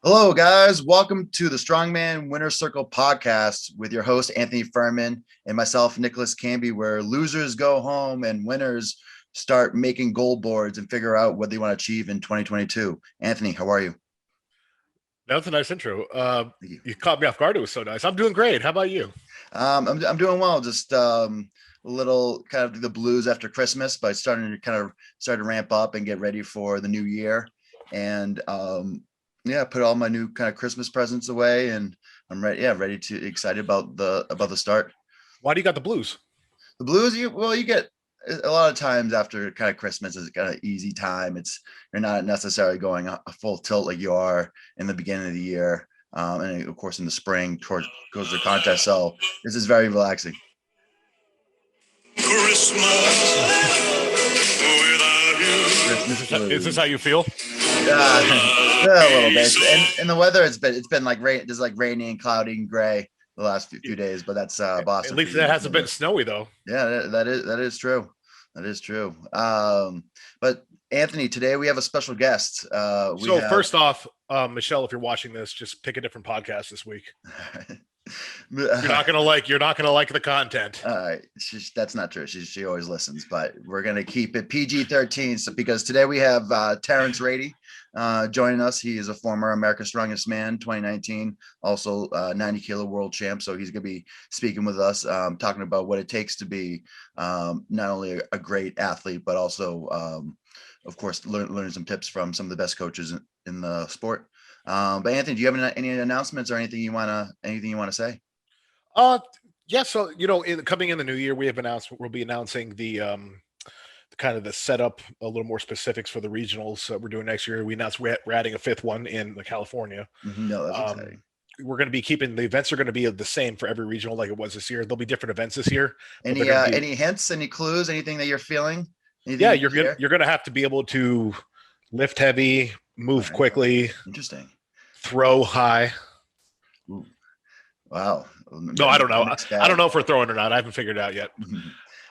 Hello, guys. Welcome to the Strongman Winner Circle podcast with your host, Anthony Furman, and myself, Nicholas Camby, where losers go home and winners start making goal boards and figure out what they want to achieve in 2022. Anthony, how are you? That was a nice intro. Thank you. You caught me off guard. It was so nice. I'm doing great. How about you? I'm doing well. Just a little kind of the blues after Christmas, but starting to start to ramp up and get ready for the new year. And yeah, put all my new kind of Christmas presents away, and I'm ready. Yeah, ready to excited about the start. Why do you got the blues? The blues, you get a lot of times after kind of Christmas is kind of easy time. You're not necessarily going a full tilt like you are in the beginning of the year, and of course in the spring towards goes the contest. So this is very relaxing. Christmas without you. Is this how you feel? A little bit, and the weather it's been like rain. It's like rainy and cloudy and gray the last few days, but that's Boston. At least that hasn't been snowy though. Yeah, that is true. That is true. But Anthony, today we have a special guest. First off, Michelle, if you're watching this, just pick a different podcast this week. You're not gonna like the content. That's not true. She always listens, but we're gonna keep it PG-13. So because today we have Terence Rady joining us. He is a former America's Strongest Man 2019, also 90 kilo world champ. So he's gonna be speaking with us, talking about what it takes to be not only a great athlete, but also of course learning some tips from some of the best coaches in the sport. But Anthony, do you have any announcements or anything you wanna say? Yeah. So coming in the new year, we'll be announcing the kind of the setup, a little more specifics for the regionals we're doing next year. We announced we're adding a fifth one in California. No, that's exciting. We're going to be keeping the events are going to be the same for every regional like it was this year. There'll be different events this year. Any hints, any clues, anything that you're feeling? Yeah, you're going to have to be able to lift heavy, move quickly. Interesting. Throw high. Ooh. Wow. No, I don't know. I don't know if we're throwing or not. I haven't figured it out yet.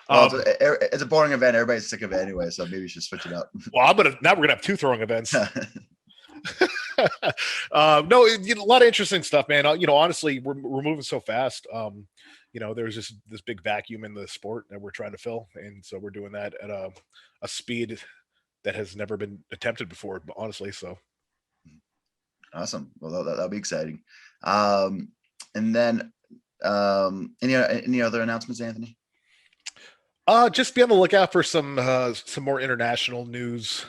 Well, it's a boring event. Everybody's sick of it anyway, so maybe we should switch it up. Well, now we're gonna have two throwing events. No, a lot of interesting stuff, man. Honestly, we're moving so fast. There's just this big vacuum in the sport that we're trying to fill, and so we're doing that at a speed that has never been attempted before. Honestly, so awesome. Well, that'll be exciting. And then, any other announcements, Anthony? Just be on the lookout for some more international news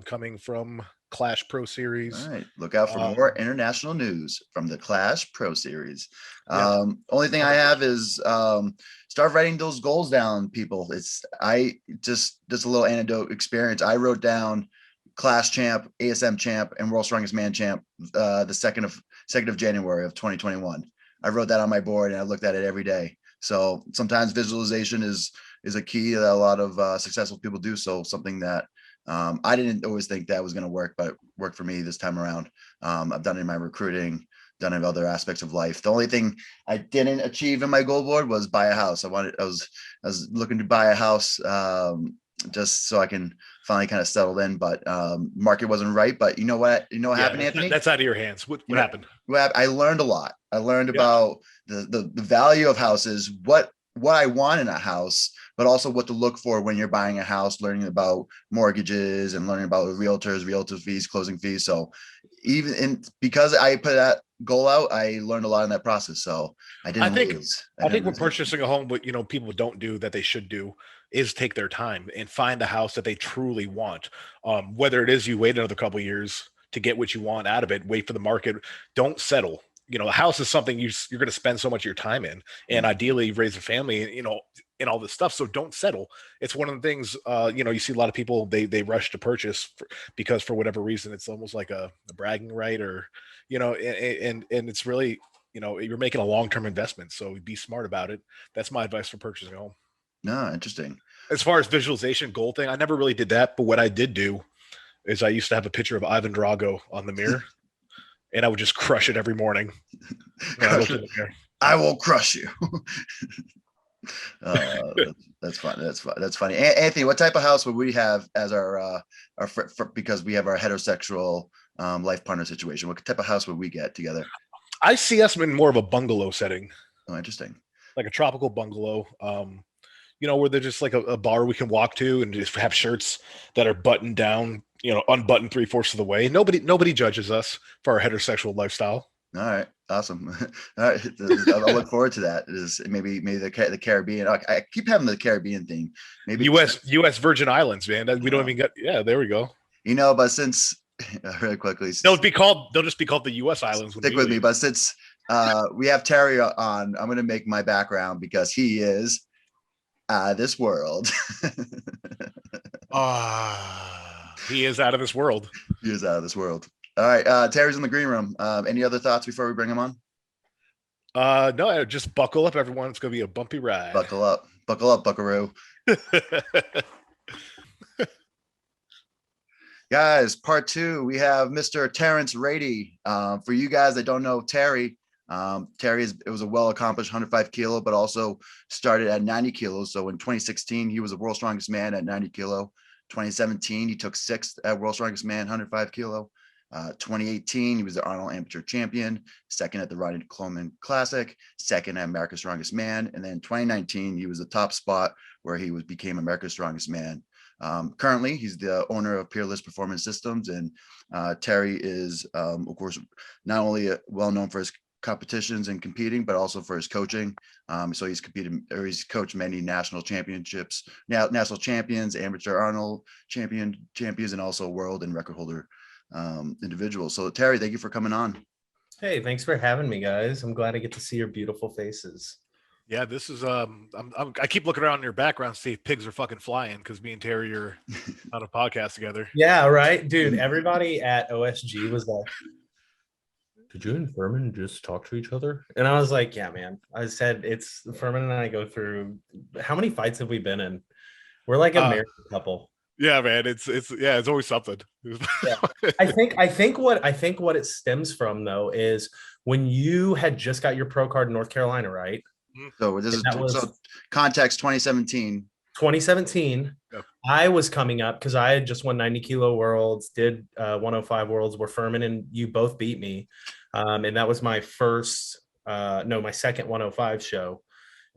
coming from Clash Pro Series. All right, look out for more international news from the Clash Pro Series. Yeah. Only thing I have is start writing those goals down, people. I just a little anecdote experience. I wrote down Clash champ, ASM champ, and World Strongest Man champ the 2nd of January of 2021. I wrote that on my board and I looked at it every day. So sometimes visualization is a key that a lot of successful people do. So something that I didn't always think that was going to work, but it worked for me this time around. I've done it in my recruiting, done it in other aspects of life. The only thing I didn't achieve in my goal board was buy a house. I was looking to buy a house just so I can finally kind of settle in, but market wasn't right. But you know what happened, Anthony? That's out of your hands. What happened? I learned a lot. I learned about the value of houses, what I want in a house, but also what to look for when you're buying a house, learning about mortgages and learning about realtor fees, closing fees. So because I put that goal out, I learned a lot in that process. So I think when purchasing a home, what people don't do that they should do is take their time and find the house that they truly want. Whether it is you wait another couple of years to get what you want out of it, wait for the market, don't settle. A house is something you're going to spend so much of your time in, and ideally raise a family, and all this stuff. So don't settle. It's one of the things, you see a lot of people, they rush to purchase because for whatever reason, it's almost like a bragging right, or, and it's really, you're making a long-term investment. So be smart about it. That's my advice for purchasing a home. No, interesting. As far as visualization goal thing, I never really did that. But what I did do is I used to have a picture of Ivan Drago on the mirror. And I would just crush it every morning. I will crush you. That's fun. That's funny. Anthony, what type of house would we have as our because we have our heterosexual life partner situation? What type of house would we get together? I see us in more of a bungalow setting, Oh, interesting. like a tropical bungalow. Where there's just like a bar we can walk to and just have shirts that are buttoned down, unbuttoned 3/4 of the way. Nobody judges us for our heterosexual lifestyle. All right, awesome. All right, I'll look forward to that. Is maybe the Caribbean? I keep having the Caribbean thing. Maybe U.S. Virgin Islands, man. We don't even get. Yeah, there we go. But since really quickly, They'll just be called the U.S. Islands. Stick with me, but since we have Terry on, I'm going to make my background because he is this world. He is out of this world. He is out of this world. All right, Terry's in the green room. Any other thoughts before we bring him on? No, just buckle up, everyone. It's going to be a bumpy ride. Buckle up, Buckaroo. Guys, part 2, we have Mr. Terence Rady. For you guys that don't know Terry, it was a well-accomplished 105 kilo, but also started at 90 kilos. So in 2016, he was the world's strongest man at 90 kilo. 2017, he took 6th at world's strongest man, 105 kilo. 2018, he was the Arnold Amateur champion, 2nd at the Ronne Coleman Classic, 2nd at America's Strongest Man. And then 2019, he was the top spot where he became America's Strongest Man. Currently, he's the owner of Peerless Performance Systems, and Terry is, of course, not only well known for his competitions and competing, but also for his coaching. So he's coached many national championships, national champions, amateur Arnold champions, and also world and record holder individuals. So Terry, thank you for coming on. Hey, thanks for having me, guys. I'm glad I get to see your beautiful faces. Yeah, this is I keep looking around in your background to see if pigs are fucking flying because me and Terry are on a podcast together. Yeah, right, dude. Everybody at OSG was like, "Did you and Furman just talk to each other?" And I was like, "Yeah, man." I said, "It's Furman and I go through. How many fights have we been in? We're like a married couple." Yeah, man. It's always something. Yeah. I think what it stems from though is when you had just got your pro card in North Carolina, right? So this is context 2017. 2017, yep. I was coming up because I had just won 90 kilo worlds, did 105 worlds where Furman and you both beat me. And that was my my second 105 show.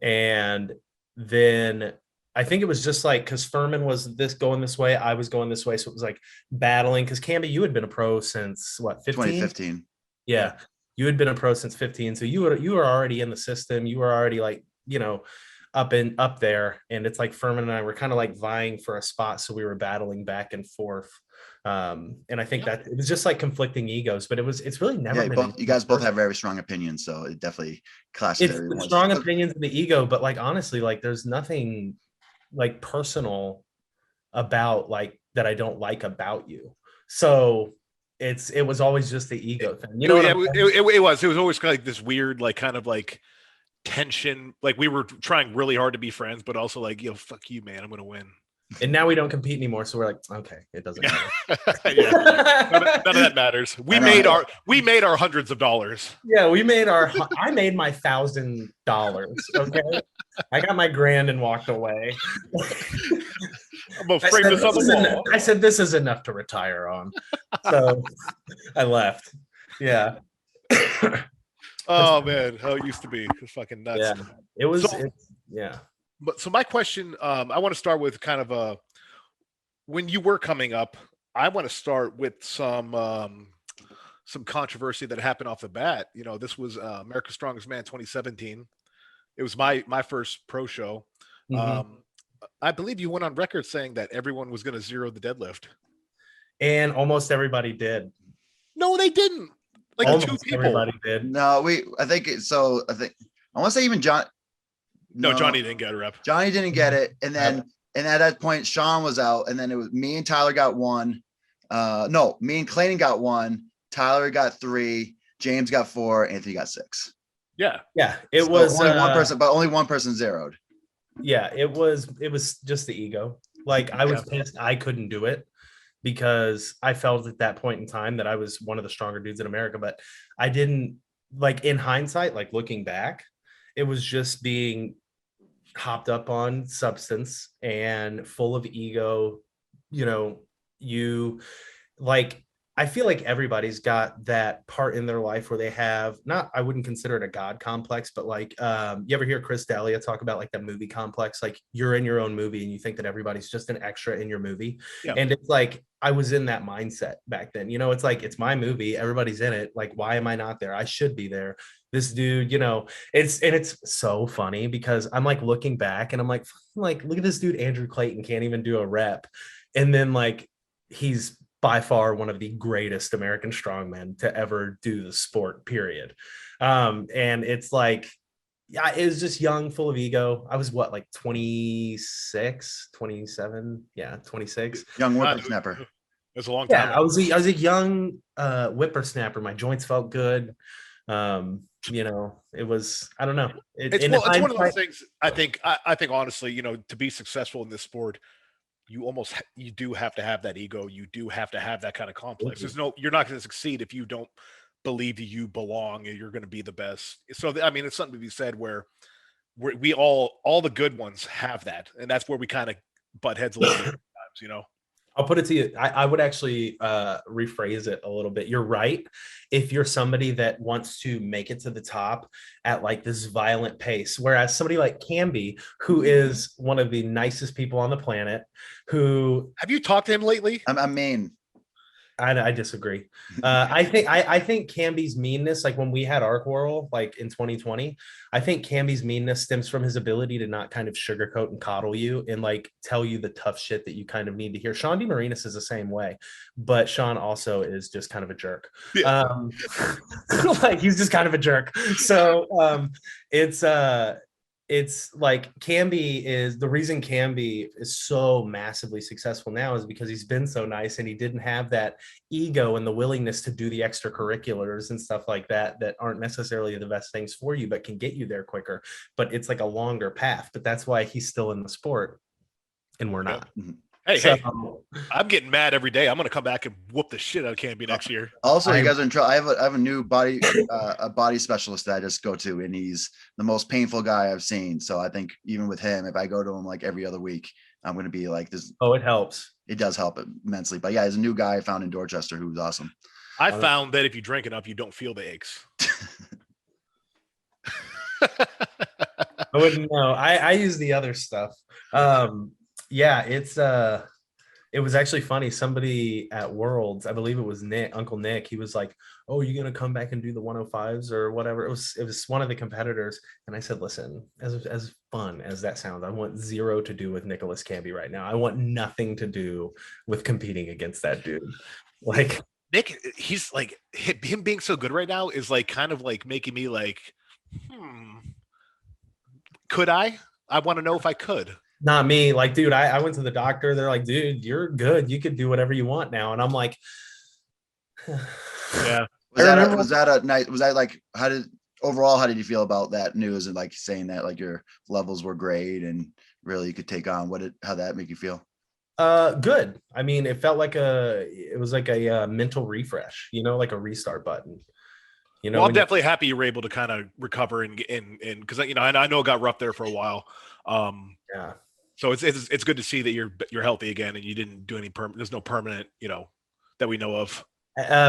And then I think it was just like, because Furman was going this way, I was going this way. So it was like battling, because Camby, you had been a pro since what, 15? 2015. Yeah. You had been a pro since 15. So you were already in the system. You were already like, up there. And it's like Furman and I were kind of like vying for a spot. So we were battling back and forth. And I think that it was just like conflicting egos, but it's really never been. You guys both have very strong opinions. So it definitely clashes. It's strong opinions in the ego, but like, honestly, like there's nothing like personal about like that I don't like about you. So it was always just the ego thing. It was always like this weird, like kind of like tension. Like we were trying really hard to be friends, but also like, fuck you, man, I'm gonna win. And now we don't compete anymore, so we're like, okay, it doesn't matter. None of that matters. We made our hundreds of dollars. Yeah, I made my $1,000. Okay, I got my grand and walked away. I'm gonna frame this on the wall. I said this is enough to retire on, so I left. Yeah. Oh man, how it used to be. It's fucking nuts. Yeah, it was. But so my question, I want to start with kind of when you were coming up, I want to start with some controversy that happened off the bat. This was America's Strongest Man 2017. It was my first pro show. Mm-hmm. I believe you went on record saying that everyone was going to zero the deadlift. And almost everybody did. No, they didn't. Like almost 2 people. Everybody did. No, I think I want to say even John. No, Johnny didn't get a rep. Johnny didn't get it. And then, and at that point, Sean was out. And then it was me and Tyler got 1. No, me and Clayton got 1. Tyler got 3. James got 4. Anthony got 6. Yeah. Yeah. It was only one person, but only one person zeroed. Yeah. It was just the ego. Like I was pissed I couldn't do it because I felt at that point in time that I was one of the stronger dudes in America, but I didn't, like, in hindsight, like looking back, it was just being hopped up on substance and full of ego. You like I feel like everybody's got that part in their life where they have not, I wouldn't consider it a God complex, but like, you ever hear Chris D'Elia talk about like the movie complex? Like you're in your own movie and you think that everybody's just an extra in your movie. Yeah. And it's like, I was in that mindset back then, it's like, it's my movie. Everybody's in it. Like, why am I not there? I should be there. This dude, it's so funny because I'm like looking back and I'm like, look at this dude, Andrew Clayton can't even do a rep. And then like, he's by far one of the greatest American strongmen to ever do the sport, period. And it's like, yeah, it was just young, full of ego. I was like 26, 27. Yeah, 26. Young whippersnapper. It was a long time. Yeah, I was a young whippersnapper. My joints felt good. It was, I don't know. It's one of those things. I think honestly, to be successful in this sport, you do have to have that ego. You do have to have that kind of complex. You're not going to succeed if you don't believe you belong and you're going to be the best. So, I mean, it's something to be said where we all the good ones have that. And that's where we kind of butt heads a little bit sometimes, I'll put it to you. I would actually rephrase it a little bit. You're right. If you're somebody that wants to make it to the top at like this violent pace, whereas somebody like Camby, who is one of the nicest people on the planet, who have you talked to him lately? I'm mean. I disagree. I think Camby's meanness, like when we had Arc Whirl, like in 2020, I think Camby's meanness stems from his ability to not kind of sugarcoat and coddle you and like tell you the tough shit that you kind of need to hear. Sean DeMarinis is the same way, but Sean also is just kind of a jerk. Yeah. Like he's just kind of a jerk. So it's like Camby is the reason Camby is so massively successful now is because he's been so nice and he didn't have that ego and the willingness to do the extracurriculars and stuff like that aren't necessarily the best things for you, but can get you there quicker. But it's like a longer path, but that's why he's still in the sport and we're not. Mm-hmm. Hey, I'm getting mad every day. I'm going to come back and whoop the shit out of Camby next year. Also, you guys are in trouble. I have a new body specialist that I just go to, and he's the most painful guy I've seen. So I think even with him, if I go to him like every other week, I'm going to be like this. Oh, it helps. It does help immensely. But yeah, there's a new guy I found in Dorchester who's awesome. I found that if you drink enough, you don't feel the aches. I wouldn't know. I use the other stuff. Yeah, it was actually funny. Somebody at Worlds, I believe it was Uncle Nick, he was like, "Oh, you gonna come back and do the 105s or whatever?" It was one of the competitors, and I said, "Listen, as fun as that sounds, I want zero to do with Nicholas Camby right now. I want nothing to do with competing against that dude." Like Nick, he's like him being so good right now is like kind of like making me like, could I? I want to know if I could. Not me. Like, dude, I went to the doctor. They're like, dude, you're good. You could do whatever you want now. And I'm like, yeah. Was that a night? Was that like, how did you feel about that news and like saying that like your levels were great and really you could take on how that make you feel? Good. I mean, it felt like it was like a mental refresh, like a restart button. Well, I'm definitely happy you were able to kind of recover and because I know it got rough there for a while. Yeah. So it's good to see that you're healthy again and you didn't do any there's no permanent, that we know of.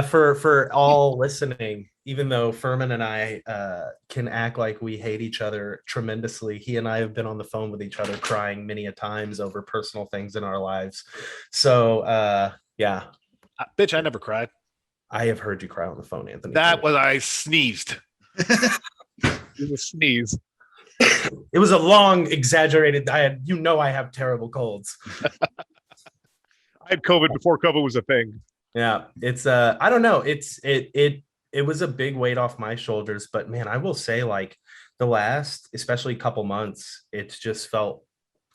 For all listening, even though Furman and I can act like we hate each other tremendously, he and I have been on the phone with each other crying many a times over personal things in our lives. So yeah. Bitch, I never cried. I have heard you cry on the phone, Anthony. That was I sneezed. It was sneeze. It was a long, exaggerated. I have terrible colds. I had COVID before COVID was a thing. Yeah, it's I don't know. It was a big weight off my shoulders, but man, I will say like the last, especially couple months, it's just felt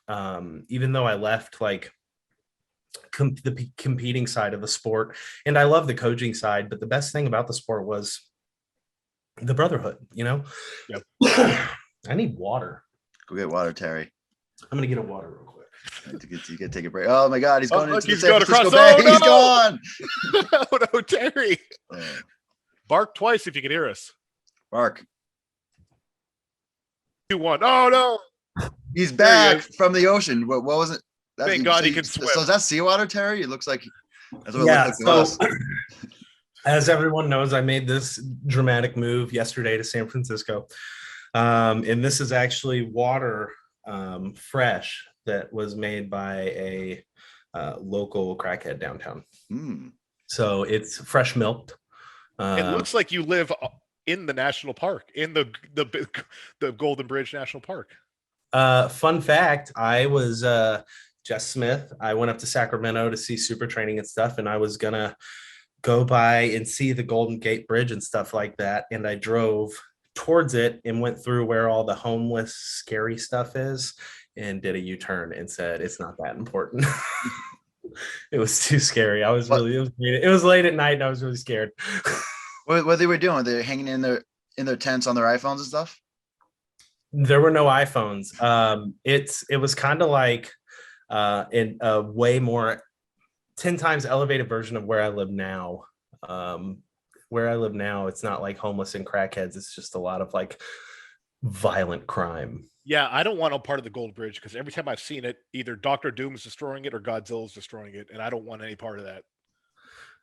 even though I left like the competing side of the sport, and I love the coaching side, but the best thing about the sport was the brotherhood. Yep. I need water. Go get water, Terry. I'm gonna get a water real quick. You get take a break. Oh my God, he's going into he's the San going Francisco across. Bay. He's gone. Oh no, Terry! Bark twice if you can hear us. Bark. 2-1. Oh no! He's back from the ocean. What was it? Thank God he can swim. So is that seawater, Terry? It looks like. That's what Yeah. it looks like to us. As everyone knows, I made this dramatic move yesterday to San Francisco. And this is actually water, fresh, that was made by a local crackhead downtown. So it's fresh milked. It looks like you live in the national park, in the Golden Bridge National Park. Fun fact, I was Jess Smith. I went up to Sacramento to see super training and stuff, and I was gonna go by and see the Golden Gate Bridge and stuff like that. And I drove towards it and went through where all the homeless, scary stuff is, and did a U-turn and said, it's not that important. It was too scary. I was really, it was late at night and I was really scared. What they were doing? Were they hanging in their tents on their iPhones and stuff? There were no iPhones. It was kind of like in a way more 10 times elevated version of where I live now. Where I live now, it's not like homeless and crackheads. It's just a lot of like violent crime. Yeah, I don't want a part of the Gold Bridge because every time I've seen it, either Doctor Doom's destroying it or Godzilla's destroying it, and I don't want any part of that.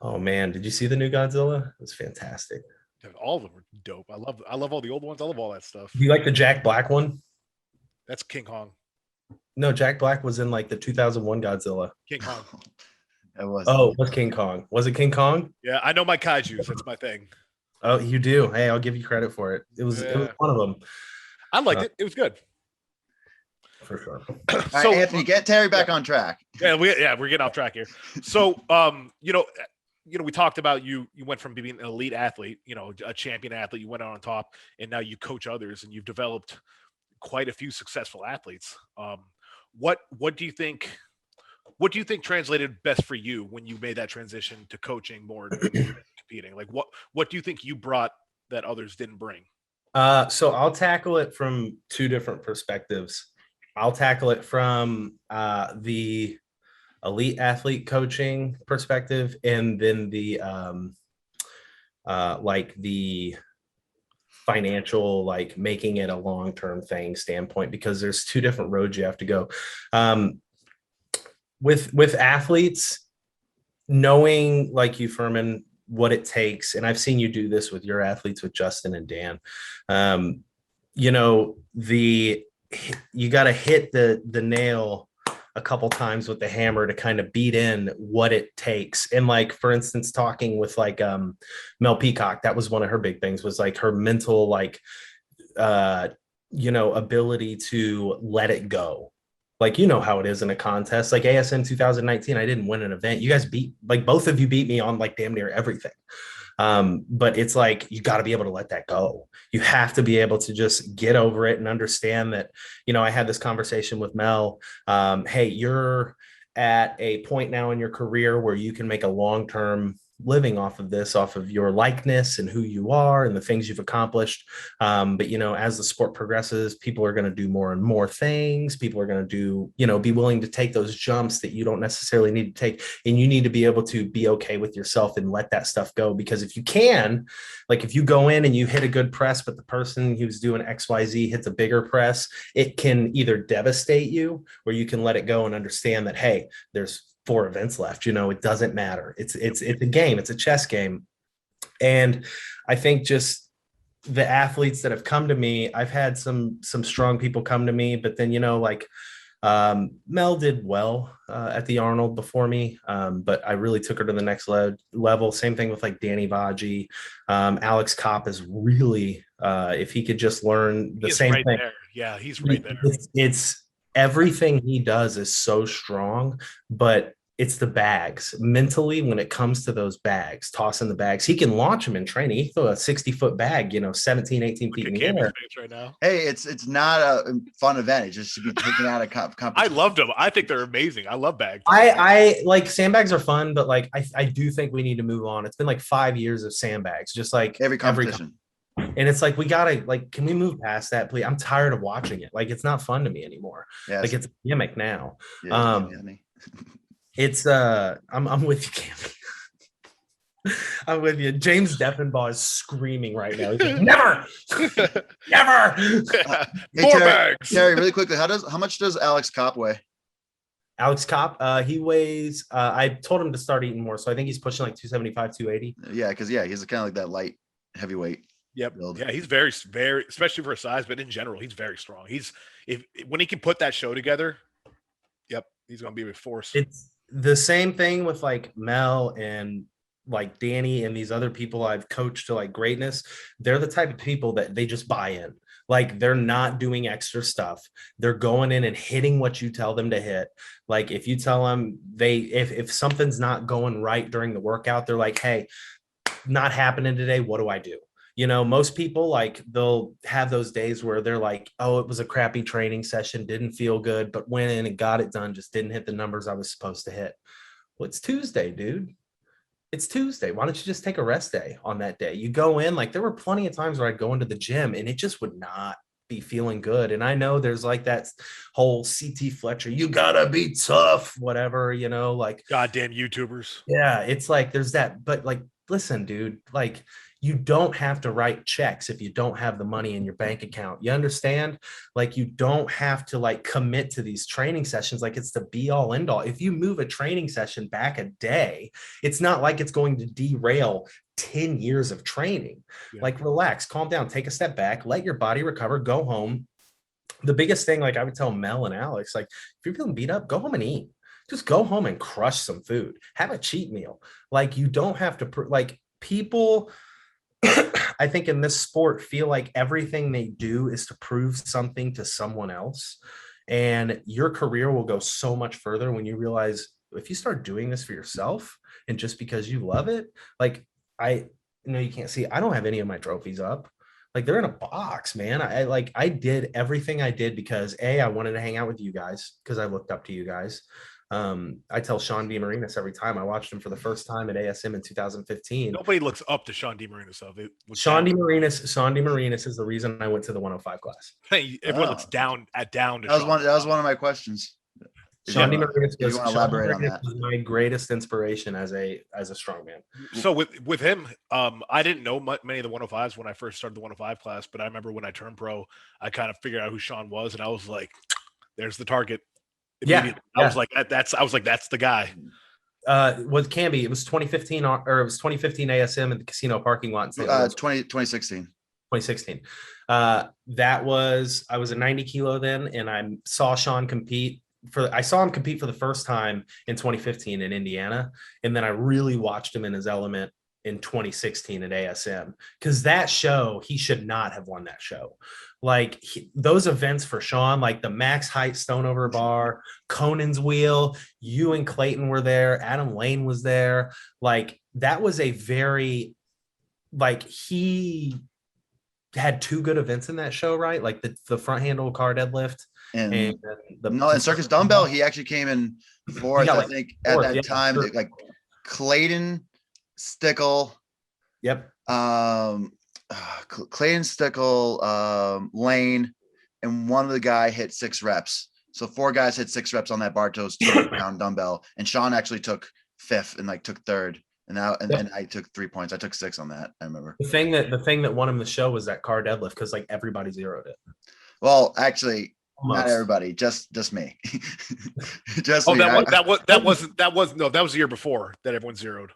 Oh man, did you see the new Godzilla? It was fantastic. Dude, all of them are dope. I love all the old ones. I love all that stuff. Do you like the Jack Black one? That's King Kong. No, Jack Black was in like the 2001 Godzilla. King Kong. It was. Oh, it was King Kong. Was it King Kong? Yeah, I know my kaijus. That's my thing. Oh, you do. Hey, I'll give you credit for it. It was one of them. I liked it. It was good. For sure. All right, Anthony, get Terry back on track. We're getting off track here. So, we talked about you went from being an elite athlete, a champion athlete, you went out on top, and now you coach others and you've developed quite a few successful athletes. What do you think translated best for you when you made that transition to coaching more than competing? Like what do you think you brought that others didn't bring? So I'll tackle it from two different perspectives. I'll tackle it from the elite athlete coaching perspective, and then the the financial, like making it a long-term thing standpoint, because there's two different roads you have to go. With athletes, knowing like you, Furman, what it takes, and I've seen you do this with your athletes, with Justin and Dan. You got to hit the nail a couple times with the hammer to kind of beat in what it takes. And like, for instance, talking with like Mel Peacock, that was one of her big things, was like her mental, like, ability to let it go. Like, how it is in a contest, like ASM 2019, I didn't win an event. You guys both of you beat me on like damn near everything. But it's like, you got to be able to let that go. You have to be able to just get over it and understand that, I had this conversation with Mel. Hey, you're at a point now in your career where you can make a long-term living off of this, off of your likeness and who you are and the things you've accomplished. But, as the sport progresses, people are going to do more and more things. People are going to do, be willing to take those jumps that you don't necessarily need to take. And you need to be able to be okay with yourself and let that stuff go. Because if you can, like if you go in and you hit a good press, but the person who's doing XYZ hits a bigger press, it can either devastate you, or you can let it go and understand that, hey, there's 4 events left. It doesn't matter. It's a game. It's a chess game. And I think just the athletes that have come to me, I've had some strong people come to me, but then, Mel did well at the Arnold before me. But I really took her to the next level. Same thing with like Danny Vaji. Alex Kopp is really, if he could just learn the same thing. There. Yeah, he's right there. It's everything he does is so strong, but it's the bags. Mentally, when it comes to those bags, tossing the bags, he can launch them in training. He throw a 60-foot bag, 17, 18 feet in the air. Right now. Hey, it's not a fun event. It just should be taken out of competition. I loved them. I think they're amazing. I love bags. I like sandbags are fun, but like I do think we need to move on. It's been like 5 years of sandbags, just like every competition. And it's like, we gotta, like, can we move past that, please? I'm tired of watching it. Like, it's not fun to me anymore. Yes. Like, it's a gimmick now. Yeah, It's I'm with you, Cammy. I'm with you. James Deffenbaugh is screaming right now. He's like, never, never. Hey, Terry, really quickly, how much does Alex Kopp weigh? Alex Kopp, he weighs, I told him to start eating more. So I think he's pushing like 275, 280. Yeah, because he's kind of like that light heavyweight. Yep. Build. Yeah, he's very, very, especially for his size, but in general, he's very strong. He's if when he can put that show together, yep, he's gonna be a force. It's the same thing with like Mel and like Danny and these other people I've coached to like greatness. They're the type of people that they just buy in. Like they're not doing extra stuff. They're going in and hitting what you tell them to hit. Like if you tell them if something's not going right during the workout, they're like, hey, not happening today. What do I do? You know, most people like they'll have those days where they're like, oh, it was a crappy training session, didn't feel good, but went in and got it done, just didn't hit the numbers I was supposed to hit. Well, it's Tuesday, dude. It's Tuesday. Why don't you just take a rest day on that day? You go in, like there were plenty of times where I'd go into the gym and it just would not be feeling good. And I know there's like that whole CT Fletcher, you gotta be tough, whatever, you know, like goddamn YouTubers. Yeah, it's like there's that, but like, listen, dude, like you don't have to write checks if you don't have the money in your bank account. You understand? Like you don't have to like commit to these training sessions like it's the be all end all. If you move a training session back a day, it's not like it's going to derail 10 years of training. Yeah. Like relax, calm down, take a step back, let your body recover, go home. The biggest thing, like I would tell Mel and Alex, like if you're feeling beat up, go home and eat. Just go home and crush some food. Have a cheat meal. Like you don't have to like people I think in this sport feel like everything they do is to prove something to someone else. And your career will go so much further when you realize if you start doing this for yourself and just because you love it, like I know you can't see, I don't have any of my trophies up. Like they're in a box, man. I did everything I did because I wanted to hang out with you guys because I looked up to you guys. I tell Sean DeMarinis every time I watched him for the first time at ASM in 2015. Nobody looks up to Sean DeMarinis. Sean DeMarinis is the reason I went to the 105 class. Hey, everyone looks down to that was one of my questions. Sean DeMarinis was my greatest inspiration as a strongman. So with him, I didn't know many of the 105s when I first started the 105 class, but I remember when I turned pro, I kind of figured out who Sean was, and I was like, "There's the target." Yeah, I was like, that's the guy. With Camby, it was 2015 or it was 2015 ASM in the casino parking lot. 2016. 2016. That was, I was a 90 kilo then, and I saw Sean compete I saw him compete for the first time in 2015 in Indiana. And then I really watched him in his element in 2016 at ASM, because that show, he should not have won that show. Like those events for Sean, like the max height stone over bar, Conan's wheel, you and Clayton were there, Adam Lane was there. Like that was a very, like he had two good events in that show, right? Like the front handle car deadlift and circus dumbbell. He actually came in fourth, I think, at that time. Sure. Like Clayton, Stickle. Yep. Clayton, Stickle, Lane, and one of the guy hit 6 reps. So 4 guys hit 6 reps on that Bartos 200-pound dumbbell, and Sean actually took 5th and like took 3rd. And I took 3 points. I took 6 on that. I remember. The thing that won him the show was that car deadlift, because like everybody zeroed it. Well, actually, not everybody, just me. Just me. That was the year before that everyone zeroed.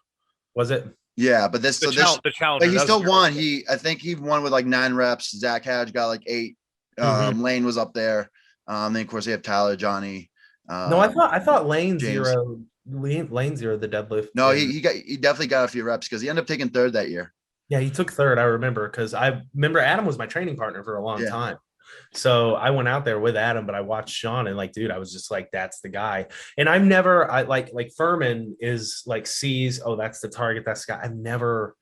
Was it? Yeah, but the challenge. But he still won. I think he won with like 9 reps. Zach Hadge got like 8. Lane was up there. Then of course they have Tyler, Johnny. No, I thought Lane zeroed. Lane zeroed the deadlift. No, he definitely got a few reps because he ended up taking 3rd that year. Yeah, he took 3rd. I remember, because I remember Adam was my training partner for a long time. So I went out there with Adam, but I watched Sean and like, dude, I was just like, that's the guy. And I've never, like Furman is like sees, oh, that's the target. That's the guy. I've never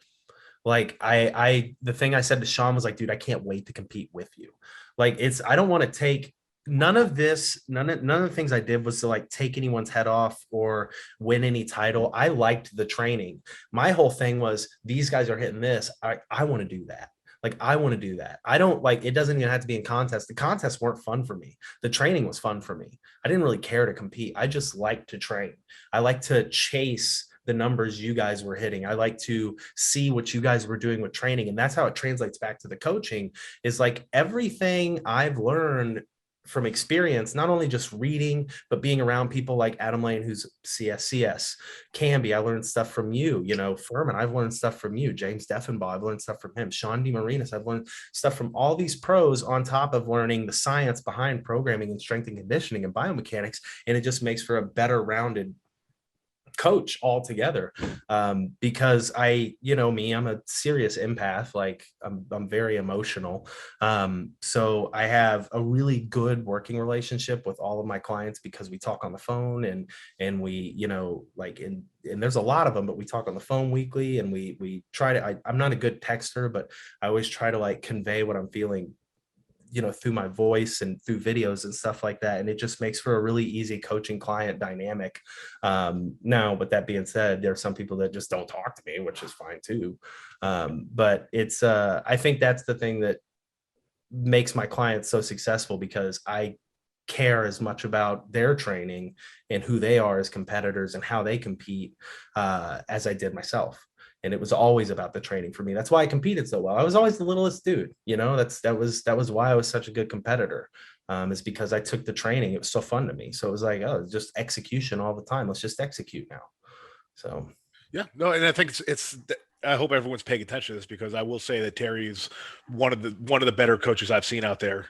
like, the thing I said to Sean was like, dude, I can't wait to compete with you. Like I don't want to take none of the things I did was to like take anyone's head off or win any title. I liked the training. My whole thing was these guys are hitting this. I want to do that. Like, I want to do that. I don't like, it doesn't even have to be in contest. The contests weren't fun for me. The training was fun for me. I didn't really care to compete. I just like to train. I like to chase the numbers you guys were hitting. I like to see what you guys were doing with training. And that's how it translates back to the coaching, is like everything I've learned from experience, not only just reading, but being around people like Adam Lane, who's CS, Camby. I learned stuff from you, Furman. I've learned stuff from you, James Deffenbaugh. I've learned stuff from him, Sean DeMarinis. I've learned stuff from all these pros on top of learning the science behind programming and strength and conditioning and biomechanics. And it just makes for a better rounded coach altogether. Because I'm a serious empath. Like I'm very emotional. So I have a really good working relationship with all of my clients because we talk on the phone and we, and there's a lot of them, but we talk on the phone weekly, and we try to, I'm not a good texter, but I always try to like convey what I'm feeling, through my voice and through videos and stuff like that. And it just makes for a really easy coaching client dynamic. Now, with that being said, there are some people that just don't talk to me, which is fine too. But it's, I think that's the thing that makes my clients so successful, because I care as much about their training and who they are as competitors and how they compete, as I did myself. And it was always about the training for me. That's why I competed so well. I was always the littlest dude, that was why I was such a good competitor, is because I took the training. It was so fun to me. So it was like, oh, it's just execution all the time. Let's just execute now. So, yeah, no. And I think I hope everyone's paying attention to this, because I will say that Terry's one of the better coaches I've seen out there.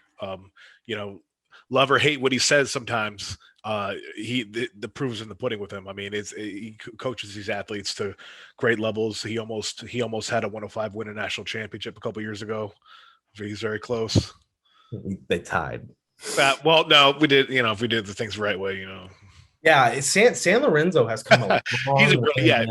Love or hate what he says sometimes. The proof's in the pudding with him. I mean, he coaches these athletes to great levels. He almost had a 105 win a national championship a couple years ago. He's very close. They tied. Well, no, we did. If we did the things the right way, Yeah, San Lorenzo has come a long He's a way.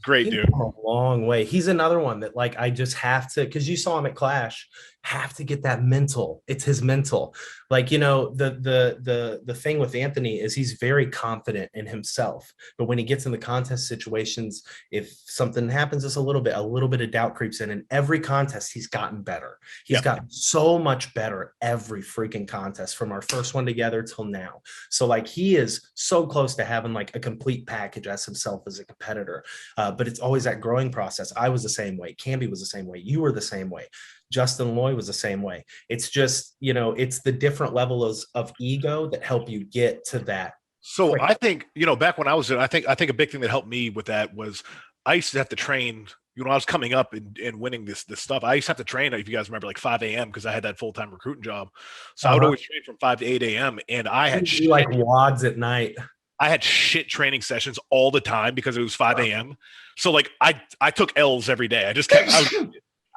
great dude. A long way. He's another one that like I just have to, because you saw him at Clash, have to get that mental. It's his mental. Like, the thing with Anthony is he's very confident in himself, but when he gets in the contest situations, if something happens, just a little bit of doubt creeps in. And every contest he's gotten better. He's gotten so much better every freaking contest, from our first one together till now. So like he is so close to having like a complete package as himself as a competitor. But it's always that growing process. I was the same way. Camby was the same way. You were the same way. Justin Loy was the same way. It's just, it's the different levels of ego that help you get to that. So I think, back when I was in, I think a big thing that helped me with that was I used to have to train, I was coming up and winning this stuff. I used to have to train, if you guys remember, like 5 a.m. because I had that full-time recruiting job. So I would always train from 5 to 8 a.m. And I had like wads at night. I had shit training sessions all the time because it was 5 a.m. So like I took L's every day.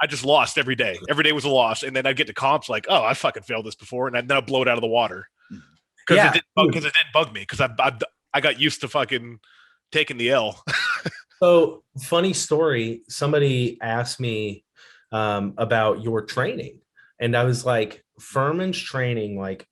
I just lost every day. Every day was a loss. And then I'd get to comps like, oh, I fucking failed this before. And then I'd blow it out of the water. Because it didn't bug me. Because I got used to fucking taking the L. So funny story. Somebody asked me about your training. And I was like, Furman's training, like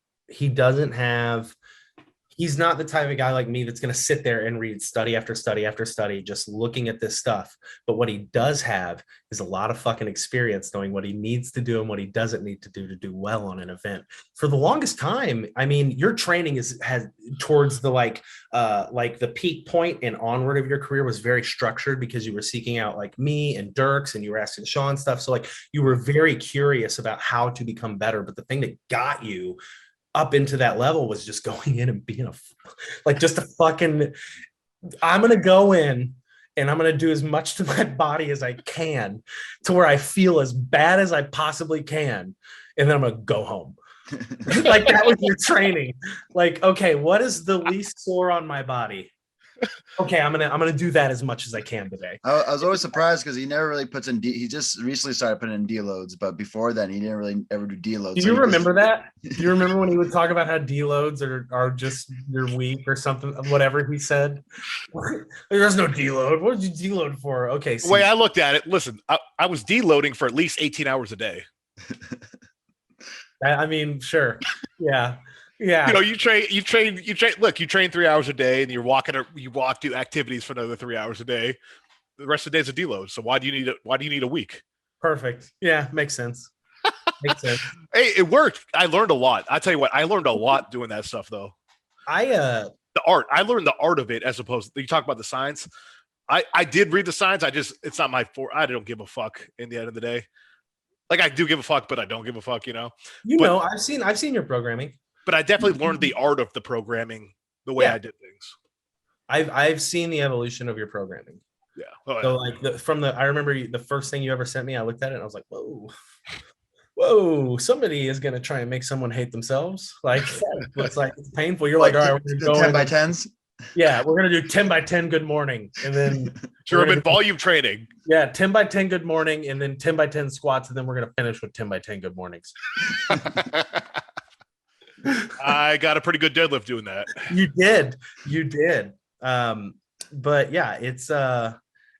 he's not the type of guy like me that's going to sit there and read study after study after study, just looking at this stuff. But what he does have is a lot of fucking experience knowing what he needs to do and what he doesn't need to do well on an event. For the longest time, I mean, your training has towards the like the peak point and onward of your career was very structured, because you were seeking out like me and Dirks and you were asking Sean stuff. So like you were very curious about how to become better. But the thing that got you up into that level was just going in and being I'm going to go in and I'm going to do as much to my body as I can to where I feel as bad as I possibly can. And then I'm going to go home. Like that was your training. Like, okay, what is the least sore on my body? Okay, I'm gonna do that as much as I can today. I was always surprised because he never really puts in he just recently started putting in deloads, but before then he didn't really ever do deloads. Do you remember that? Do you remember when he would talk about how deloads are just your week or something, whatever he said? There's no deload. What did you deload for? Okay. The way I looked at it, listen, I was deloading for at least 18 hours a day. I mean, sure. Yeah. Yeah. You train. Look, you train 3 hours a day, and you walk do activities for another 3 hours a day. The rest of the day is a deload. So why do you need a week? Perfect. Yeah, makes sense. Makes sense. Hey, it worked. I learned a lot. I tell you what, I learned a lot doing that stuff though. The art. I learned the art of it as opposed to, you talk about the science. I did read the science. It's not my I don't give a fuck in the end of the day. Like I do give a fuck, but I don't give a fuck, I've seen your programming. But I definitely learned the art of the programming the way I did things. I've seen the evolution of your programming. Yeah. Oh, So like I remember the first thing you ever sent me, I looked at it and I was like, whoa, somebody is gonna try and make someone hate themselves. Like it's like it's painful. You're like, all right, we're gonna go 10 by 10s. Yeah, we're gonna do 10 by 10 good morning, and then German volume training. Yeah, 10 by 10 good morning, and then 10 by 10 squats, and then we're gonna finish with 10 by 10 good mornings. I got a pretty good deadlift doing that. You did. But yeah, it's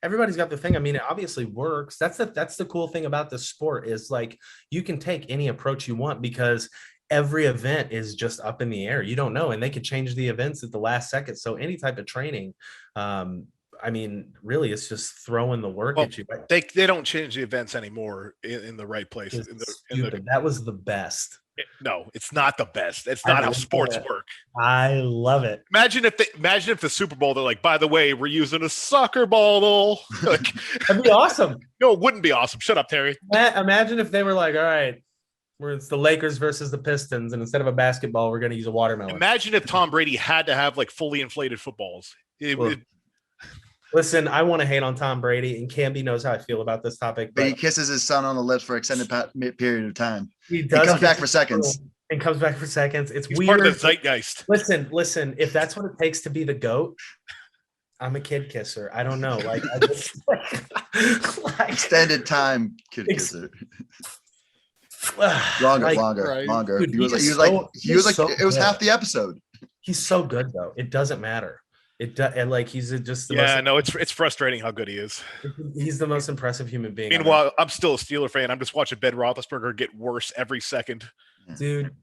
everybody's got the thing. I mean, it obviously works. That's the cool thing about this sport is like you can take any approach you want because every event is just up in the air. You don't know, and they could change the events at the last second. So any type of training, I mean, really, it's just throwing the work at you. They don't change the events anymore in the right place. That was the best. No, it's not the best. It's not how sports work. I love it. Imagine if the Super Bowl, they're like, by the way, we're using a soccer ball. Like, that'd be awesome. No, it wouldn't be awesome. Shut up, Terry. Imagine if they were like, all right, it's the Lakers versus the Pistons, and instead of a basketball, we're going to use a watermelon. Imagine if Tom Brady had to have like fully inflated footballs. Listen, I want to hate on Tom Brady, and Camby knows how I feel about this topic. But he kisses his son on the lips for extended period of time. He comes back for seconds. It's He's weird. Part of the zeitgeist. Listen. If that's what it takes to be the GOAT, I'm a kid kisser. I don't know. Like, I just like extended time kid kisser. Longer. Dude, he was like it was half the episode. He's so good though. It doesn't matter. And like he's just the it's frustrating how good he is. He's the most impressive human being. Meanwhile, I'm still a Steeler fan. I'm just watching Ben Roethlisberger get worse every second. Dude,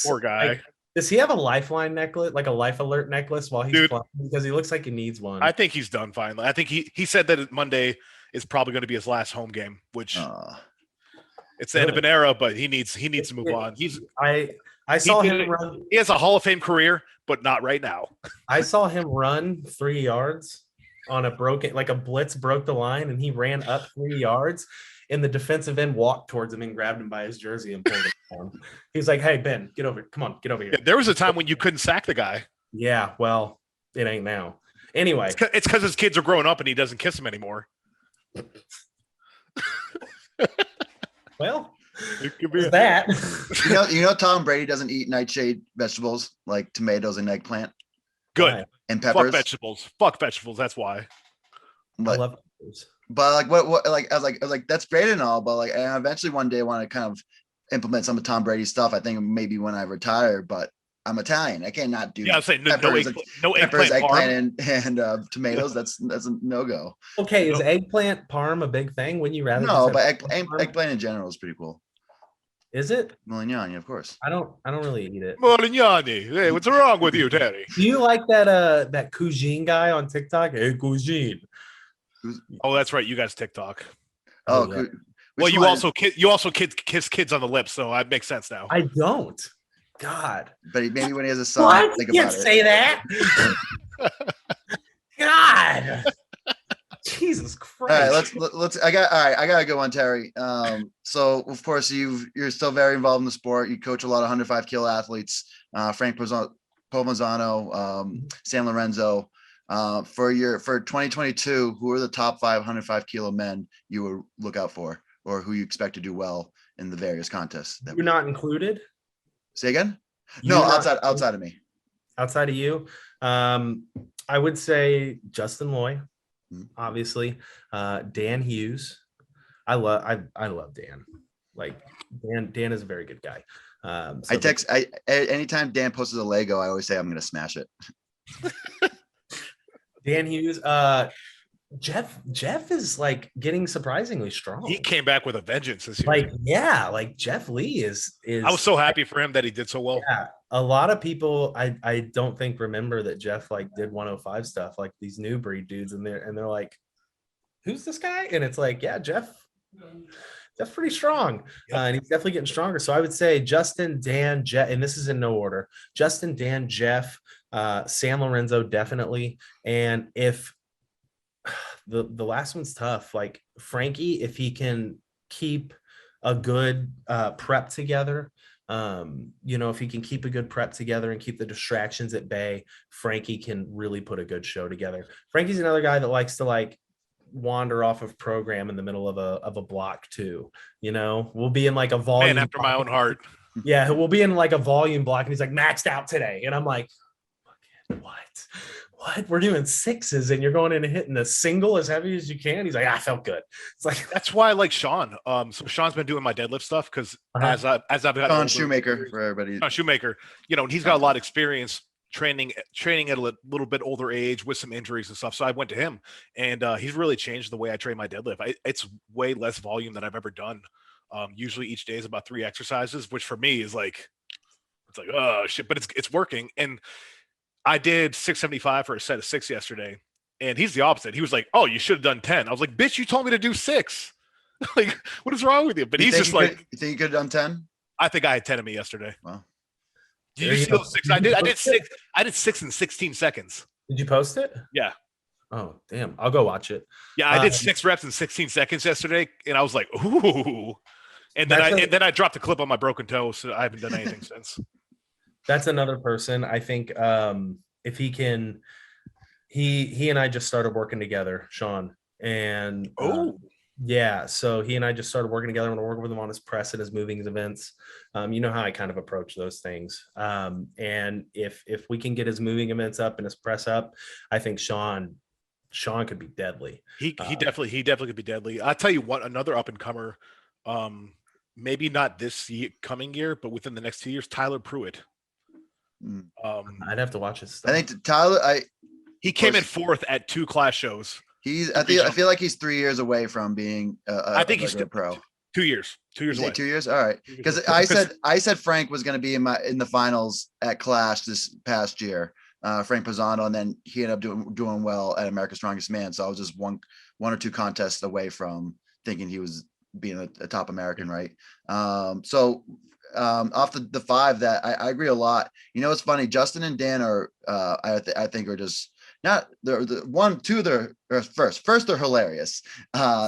poor guy. Like, does he have a lifeline necklace, like a life alert necklace, while he's playing? Because he looks like he needs one. I think he's done finally. I think he said that Monday is probably going to be his last home game, which it's the end of an era, but he needs to move on. I saw him run. He has a Hall of Fame career, but not right now. I saw him run 3 yards on a blitz broke the line, and he ran up 3 yards, and the defensive end walked towards him and grabbed him by his jersey and pulled him down. He's like, "Hey Ben, get over here." Yeah, there was a time when you couldn't sack the guy. Yeah, well, it ain't now. Anyway, it's because his kids are growing up and he doesn't kiss them anymore. Well. That you know Tom Brady doesn't eat nightshade vegetables like tomatoes and eggplant. Good. And peppers. Fuck vegetables. That's why. I love peppers. But like what like I was like that's great and all, but like I eventually one day I want to kind of implement some of Tom Brady's stuff. I think maybe when I retire, but I'm Italian. I cannot do. Yeah, I'm saying peppers, no eggplant and tomatoes. That's a no-go. Okay, is eggplant parm a big thing? Wouldn't you rather? No, but eggplant in general is pretty cool. Is it? Malignani, of course. I don't really eat it. Malignani. Hey, what's wrong with you, Terry? Do you like that cuisine guy on TikTok? Hey, cuisine. Oh, that's right. You guys TikTok. Oh, yeah. Well, you also kiss kids on the lips, so that makes sense now. I don't. God. But maybe when he has a son, what? think You about can't say that. God. Jesus Christ. All right, let's I got to go on, Terry. So of course you're still very involved in the sport. You coach a lot of 105 kilo athletes, Frank Pomazano, San Lorenzo. For 2022, who are the top 505 kilo men you would look out for, or who you expect to do well in the various contests? You're not included? Say again? No, outside of me. Outside of you, I would say Justin Loy. Obviously, Dan Hughes. I love Dan. Like Dan is a very good guy. Anytime Dan posts a Lego, I always say I'm going to smash it. Dan Hughes. Jeff is like getting surprisingly strong. He came back with a vengeance this year. Like Jeff Lee is. I was so happy for him that he did so well. Yeah, a lot of people I don't think remember that Jeff like did 105 stuff, like these new breed dudes, and they're like, who's this guy? And it's like, yeah, Jeff's pretty strong. Yep. And he's definitely getting stronger. So I would say Justin, Dan, Jeff, and this is in no order: Justin, Dan, Jeff, San Lorenzo, definitely. And if the last one's tough, like Frankie, if he can keep a good prep together, If he can keep a good prep together and keep the distractions at bay, Frankie can really put a good show together. Frankie's another guy that likes to like wander off of program in the middle of a block too. We'll be in like a volume. Man after my own heart. Yeah, we'll be in like a volume block, and he's like maxed out today, and I'm like, what? We're doing sixes, and you're going in and hitting the single as heavy as you can. He's like, I felt good. It's like that's why I like Sean. So Sean's been doing my deadlift stuff because as I've gotten Sean older, Shoemaker for everybody. Sean Shoemaker, and he's got a lot of experience training at a little bit older age with some injuries and stuff. So I went to him, and he's really changed the way I train my deadlift. It's way less volume than I've ever done. Usually each day is about 3 exercises, which for me is like, it's like, oh shit, but it's working. And I did 675 for a set of 6 yesterday, and he's the opposite. He was like, oh, you should have done 10. I was like, bitch, you told me to do 6. Like, what is wrong with you? But he's just like, you think you could have done 10? I think I had 10 of me yesterday. Wow. Did you see those 6? I did 6. I did 6 in 16 seconds. Did you post it? Yeah. Oh, damn. I'll go watch it. Yeah, I did 6 reps in 16 seconds yesterday, and I was like, ooh. And then I dropped a clip on my broken toe, so I haven't done anything since. That's another person. I think if he can, he and I just started working together, Sean. And yeah, so he and I just started working together. I'm going to work with him on his press and his moving events. You know how I kind of approach those things. And if we can get his moving events up and his press up, I think Sean could be deadly. He definitely could be deadly. I'll tell you what, another up and comer, maybe not this coming year, but within the next 2 years, Tyler Pruitt. I'd have to watch his stuff. I think Tyler, he came in 4th at 2 class shows. I feel like he's 3 years away from being I think he's a pro. 2 years. 2 years away. 2 years? All right. Because I said Frank was going to be in the finals at Clash this past year. Frank Pisano, and then he ended up doing well at America's Strongest Man. So I was just one or two contests away from thinking he was being a top American, right? So off the 5 that I agree a lot. It's funny. Justin and Dan are I think are just not the 1, 2. They're first they're hilarious.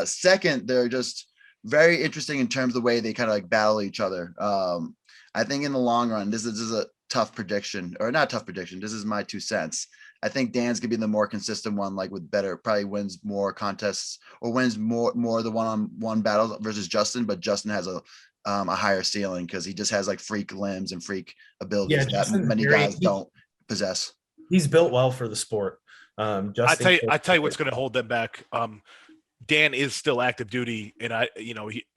Second, they're just very interesting in terms of the way they kind of like battle each other. I think in the long run, this is a tough prediction, or not tough prediction. This is my 2 cents. I think Dan's gonna be the more consistent one, like with better, probably wins more contests or wins more of the one-on-one battles versus Justin. But Justin has a higher ceiling because he just has like freak limbs and freak abilities that many guys don't possess. He's built well for the sport. I tell you what's going to hold them back. Dan is still active duty, and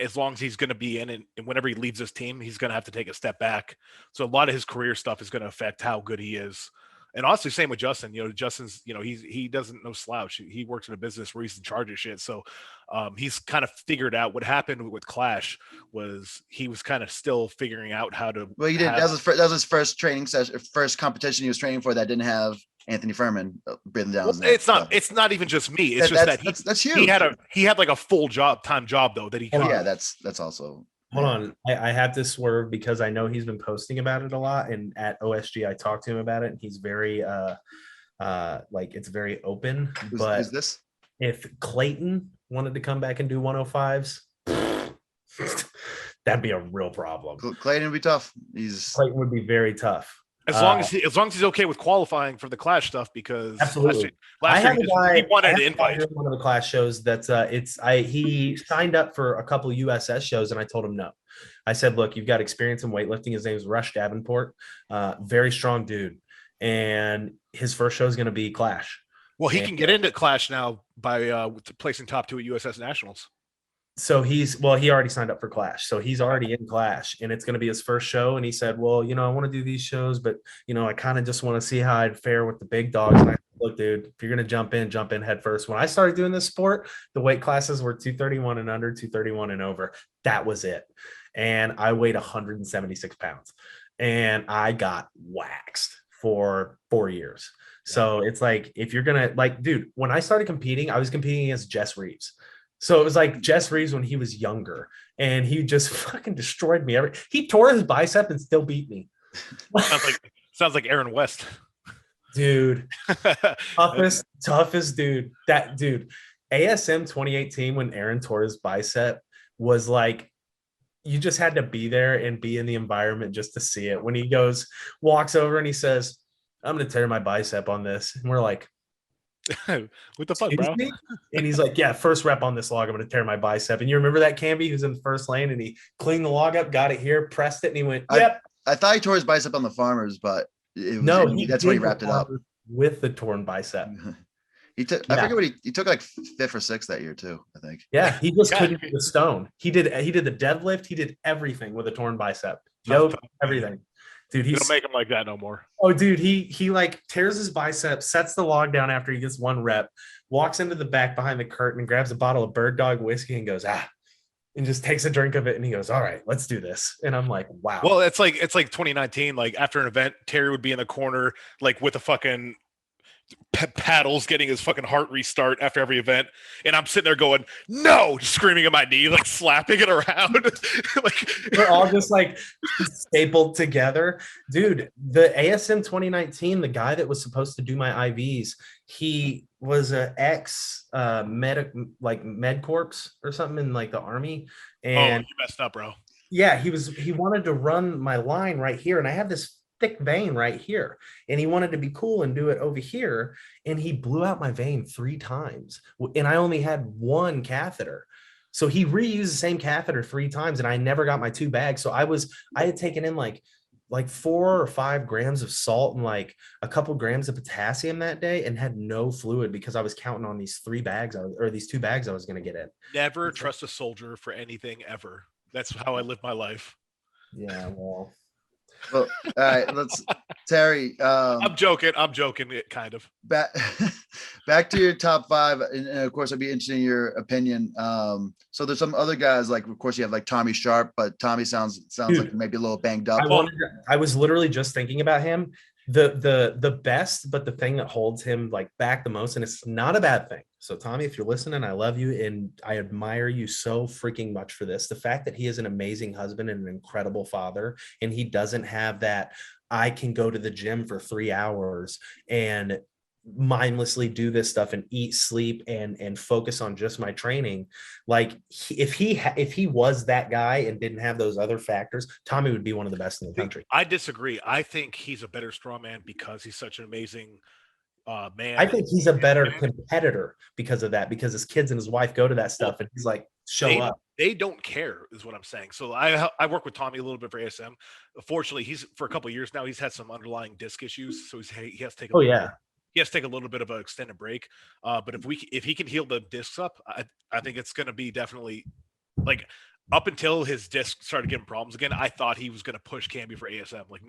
as long as he's going to be in, and whenever he leaves this team, he's going to have to take a step back. So a lot of his career stuff is going to affect how good he is. And honestly, same with Justin. Justin's, he doesn't no slouch. He works in a business where he's in charge of shit. So he's kind of figured out what happened with Clash was he was kind of still figuring out how to. Well, he did. That was his first training session, first competition he was training for that didn't have Anthony Furman breathing down. Well, it's not even just me. It's that's huge. He had like a full time job though that he. Oh, yeah, that's also. Hold on. I have to swerve because I know he's been posting about it a lot. And at OSG, I talked to him about it. And he's very, it's very open. Who's this? If Clayton wanted to come back and do 105s, that'd be a real problem. Clayton would be tough. Clayton would be very tough. As long as he's okay with qualifying for the Clash stuff, because absolutely. last year he wanted to invite one of the Clash shows. He signed up for a couple of USS shows, and I told him no. I said, look, you've got experience in weightlifting. His name is Rush Davenport, very strong dude, and his first show is going to be Clash. Well, he can get into Clash now by placing top 2 at USS Nationals. So he already signed up for Clash. So he's already in Clash, and it's going to be his first show. And he said, well, I want to do these shows, but, I kind of just want to see how I'd fare with the big dogs. And I said, look, dude, if you're going to jump in head first. When I started doing this sport, the weight classes were 231 and under, 231 and over. That was it. And I weighed 176 pounds, and I got waxed for 4 years. So it's like, if you're going to dude, when I started competing, I was competing against Jess Reeves. So it was like Jess Reeves when he was younger, and he just fucking destroyed me. He tore his bicep and still beat me. sounds like Aaron West, dude. toughest dude. That dude. ASM 2018 when Aaron tore his bicep was like you just had to be there and be in the environment just to see it. When he walks over and he says, I'm going to tear my bicep on this. And we're like, what the fuck, bro? Me? And he's like, yeah, first rep on this log, I'm going to tear my bicep. And you remember that Camby who's in the first lane and he cleaned the log up, got it here, pressed it, and he went, yep. I thought he tore his bicep on the farmers, but that's when he wrapped it up with the torn bicep. He took, I forget what he took, like 5th or 6th that year too, I think. Yeah, he just couldn't do the stone. He did the deadlift. He did everything with a torn bicep. Everything. Dude, you don't make him like that no more. Oh, dude, he like tears his bicep, sets the log down after he gets 1 rep, walks into the back behind the curtain and grabs a bottle of Bird Dog whiskey and goes, and just takes a drink of it. And he goes, all right, let's do this. And I'm like, wow. Well, it's like 2019. Like after an event, Terry would be in the corner, like with a fucking paddles, getting his fucking heart restart after every event, and I'm sitting there going, no, screaming at my knee, like slapping it around. Like we're all just like stapled together. Dude, the ASM 2019, the guy that was supposed to do my IVs, he was a ex med corps or something in like the army, and you messed up, bro. Yeah, he wanted to run my line right here, and I have this thick vein right here, and he wanted to be cool and do it over here, and he blew out my vein 3 times, and I only had 1 catheter, so he reused the same catheter 3 times, and I never got my 2 bags. So I had taken in like 4 or 5 grams of salt and like a couple grams of potassium that day, and had no fluid because I was counting on these 2 bags I was going to get in. Never trust a soldier for anything ever. That's how I live my life. Yeah, well, all right, Terry. I'm joking, kind of. Back to your top 5, and of course, I'd be interested in your opinion. So there's some other guys, like of course you have like Tommy Sharp, but Tommy sounds Dude, like maybe a little banged up. I was literally just thinking about him. The best, but the thing that holds him like back the most, and it's not a bad thing. So Tommy, if you're listening, I love you and I admire you so freaking much for this. The fact that he is an amazing husband and an incredible father, and he doesn't have that I can go to the gym for 3 hours and mindlessly do this stuff and eat, sleep, and focus on just my training. Like if he was that guy and didn't have those other factors, Tommy would be one of the best in the country. I disagree. I think he's a better strongman because he's such an amazing man. I think he's a better competitor because of that, because his kids and his wife go to that stuff and he's like, show up. They don't care is what I'm saying. So I work with Tommy a little bit for ASM. Fortunately, he's for a couple of years now, he's had some underlying disc issues. So he has to take he has to take a little bit of an extended break. But if he can heal the discs up, I think it's going to be definitely like up until his disc started getting problems again. I thought he was going to push Camby for ASM. Like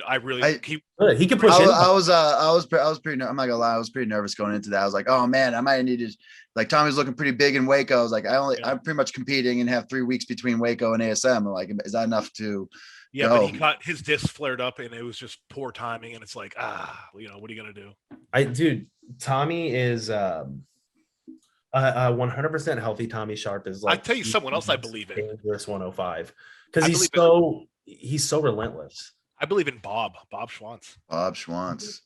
he could push. I was pretty. I'm not gonna lie. I was pretty nervous going into that. I was like, oh man, I might have needed. Like Tommy's looking pretty big in Waco. I was like, I'm pretty much competing and have 3 weeks between Waco and ASM. I'm like, is that enough to? Yeah, but he got his disc flared up and it was just poor timing. And it's like, what are you gonna do? Tommy is 100% healthy. Tommy Sharp is like. I tell you, someone else I believe in. Dangerous 105 because he's so relentless. I believe in Bob Schwantz. Bob Schwantz.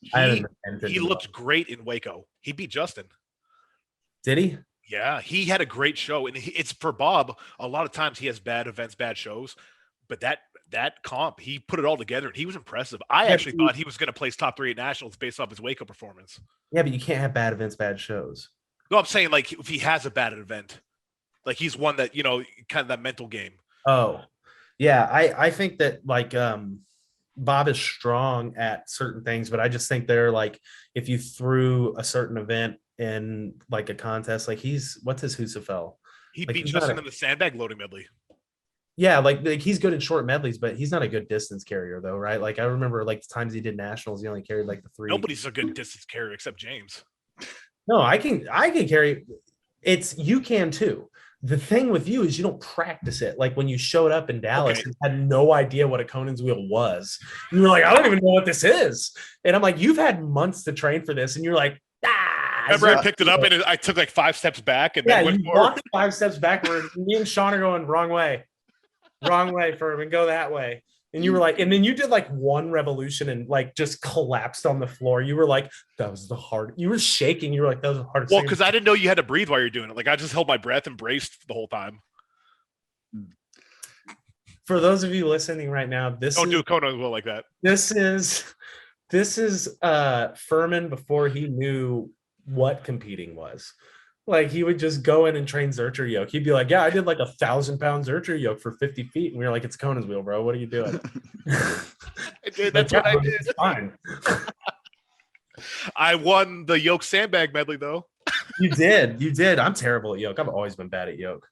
He looked great in Waco. He beat Justin. Did he? Yeah, he had a great show, and it's for Bob. A lot of times he has bad events, bad shows, but that comp, he put it all together, and he was impressive. I actually thought he was going to place top 3 at nationals based off his Waco performance. Yeah, but you can't have bad events, bad shows. No, I'm saying like if he has a bad event, like he's one that kind of that mental game. Oh, yeah, I think that like Bob is strong at certain things, but I just think they're like if you threw a certain event in like a contest, like what's his Husafel? He beat Justin in the sandbag loading medley. Yeah, like he's good at short medleys, but he's not a good distance carrier though, right? Like I remember like the times he did nationals, he only carried like the 3. Nobody's a good distance carrier except James. No, I can carry. You can too. The thing with you is you don't practice it. Like when you showed up in Dallas and had no idea what a Conan's wheel was. You were like, I don't even know what this is. And I'm like, you've had months to train for this. And you're like, Remember I picked it up and I took like 5 steps back and then went forward. Walked 5 steps backward. Me and Sean are going wrong way, Furman, go that way. And you were like, and then you did like 1 revolution and like just collapsed on the floor. You were like, that was the hard. You were shaking. You were like, that was the hardest. Well, because I didn't know you had to breathe while you're doing it. Like I just held my breath and braced the whole time. for those of you listening right now, Don't do Kona as well like that. This is Furman before he knew what competing was. Like he would just go in and train Zercher yoke. He'd be like, "Yeah, I did like 1,000-pound Zercher yoke for 50 feet," and we were like, "It's Conan's wheel, bro. What are you doing?" That's what I did. It's fine. I won the yoke sandbag medley though. You did. I'm terrible at yoke. I've always been bad at yoke.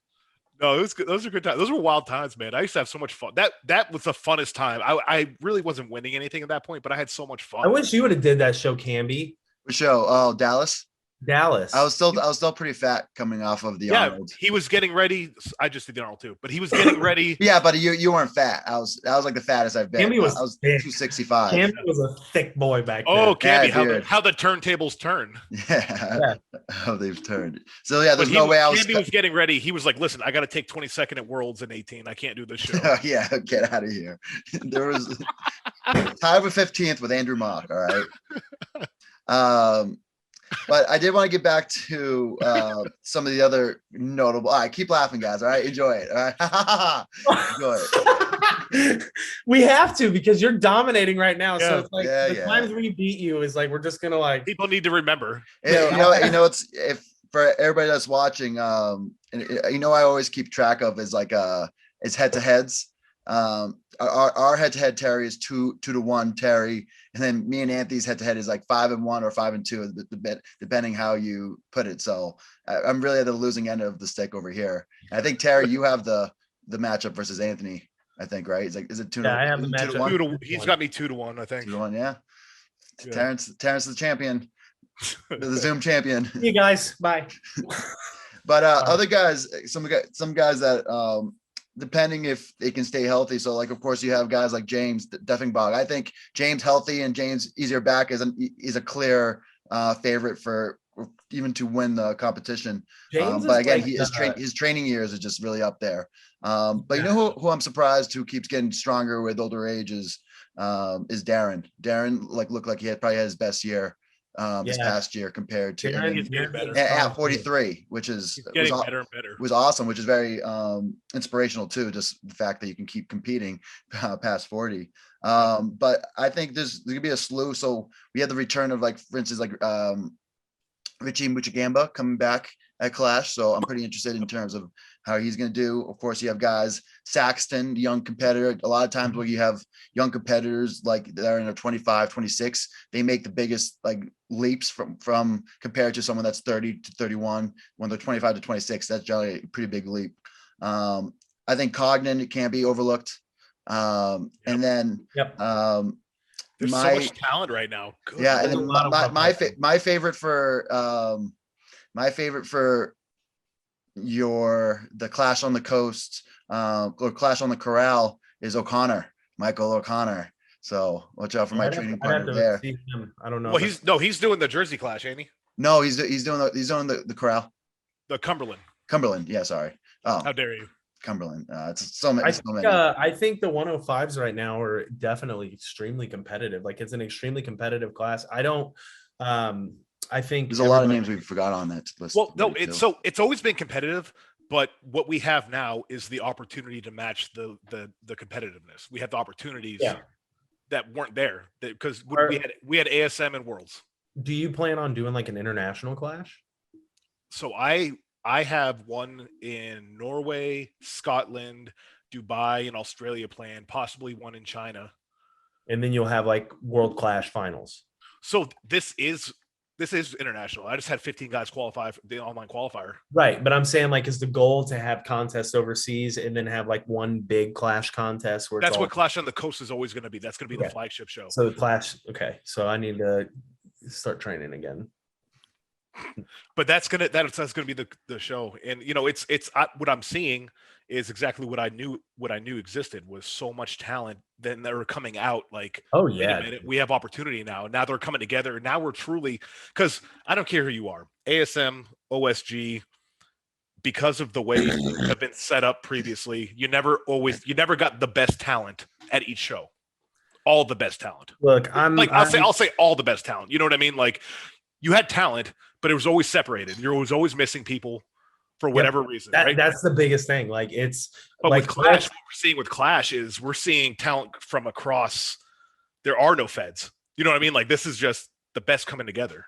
No, it was good. Those are good times. Those were wild times, man. I used to have so much fun. That was the funnest time. I really wasn't winning anything at that point, but I had so much fun. I wish you would have did that show, Camby. Show. Oh, Dallas. I was still pretty fat coming off of the Arnold. He was getting ready. I just did the Arnold too, but he was getting ready. Yeah, but you weren't fat. I was like the fattest I've been. Camby was I was thick. 265. Camby was a thick boy back then. Oh, Camby, Yeah, how the turntables turn. Yeah. How they've turned. So yeah, there's But no way I was. Camby was getting ready. He was like, "Listen, I got to take 22nd at Worlds in 18. I can't do this show." Yeah, get out of here. There was tied with 15th with Andrew Mock. All right. But I did want to get back to some of the other notable. All right, keep laughing, guys. All right, enjoy it. All right, enjoy it. We have to because you're dominating right now. Yeah. So it's like the Yeah. times we beat you is like we're just gonna like. People need to remember. You know, it's if for everybody that's watching, and I always keep track of is like it's head to heads. Our head to head Terry is 2-1 Terry, and then me and Anthony's head to head is like 5-1 or 5-2, depending how you put it. So I'm really at the losing end of the stick over here. And I think Terry, you have the matchup versus Anthony. I think, right? It's like, is it 2-1? Yeah, I have the matchup. He's got me 2-1, I think. 2-1, yeah. Yeah. Terrence the champion, the Zoom champion. You guys, bye. But other guys, some guys that depending if they can stay healthy. So like, of course, you have guys like James Deffenbach. I think James healthy and James easier back is a clear favorite for even to win the competition. But again, his training years is just really up there. But you know who I'm surprised who keeps getting stronger with older age is Darren. Darren looked like he probably had his best year this past year compared to He's getting better. at 43, which is Getting better and better. was awesome, which is very inspirational too. Just the fact that you can keep competing past 40. But I think there's gonna be a slew. So we had the return of, like, for instance, like Richie Muchigamba coming back at Clash. So I'm pretty interested in terms of how he's going to do. Of course, you have guys, Saxton, young competitor. A lot of times where you have young competitors like that are in their 25, 26, they make the biggest like leaps from compared to someone that's 30 to 31. When they're 25 to 26, that's generally a pretty big leap. I think Cognan, it can't be overlooked. And then there's so much talent right now. Good. Yeah, and then my favorite for the Clash on the Coast or Clash on the Corral is Michael O'Connor. So watch out for my training partner there. I don't know. Well, he's doing the Jersey Clash, ain't he? No, he's doing the Corral. The Cumberland. Yeah, sorry. Oh, how dare you? Cumberland. It's so many. I think the 105s right now are definitely extremely competitive. Like, it's an extremely competitive class. I think there's a lot of names we forgot on that list. Well, no, it's always been competitive, but what we have now is the opportunity to match the competitiveness. We have the opportunities that weren't there because we had ASM and Worlds. Do you plan on doing like an international clash? So I have one in Norway, Scotland, Dubai, and Australia planned, possibly one in China. And then you'll have like World Clash finals. So this is international. I just had 15 guys qualify for the online qualifier. Right. But I'm saying, like, is the goal to have contests overseas and then have like one big Clash contest where that's what Clash on the Coast is always going to be. That's going to be the flagship show. So the Clash. Okay. So I need to start training again. But that's gonna be the show, and it's what I'm seeing is exactly what I knew existed, was so much talent. Then they were coming out like, oh wait yeah, a minute, we have opportunity now. Now they're coming together. Now we're truly, because I don't care who you are, ASM, OSG, because of the way things have been set up previously, you never got the best talent at each show, all the best talent. Look, I'll say all the best talent. You know what I mean? Like, you had talent, but it was always separated. There was always missing people. for whatever reason. Right? That's the biggest thing. Like it's but like with Clash, what we're seeing with Clash is we're seeing talent from across. There are no feds. You know what I mean? Like this is just the best coming together.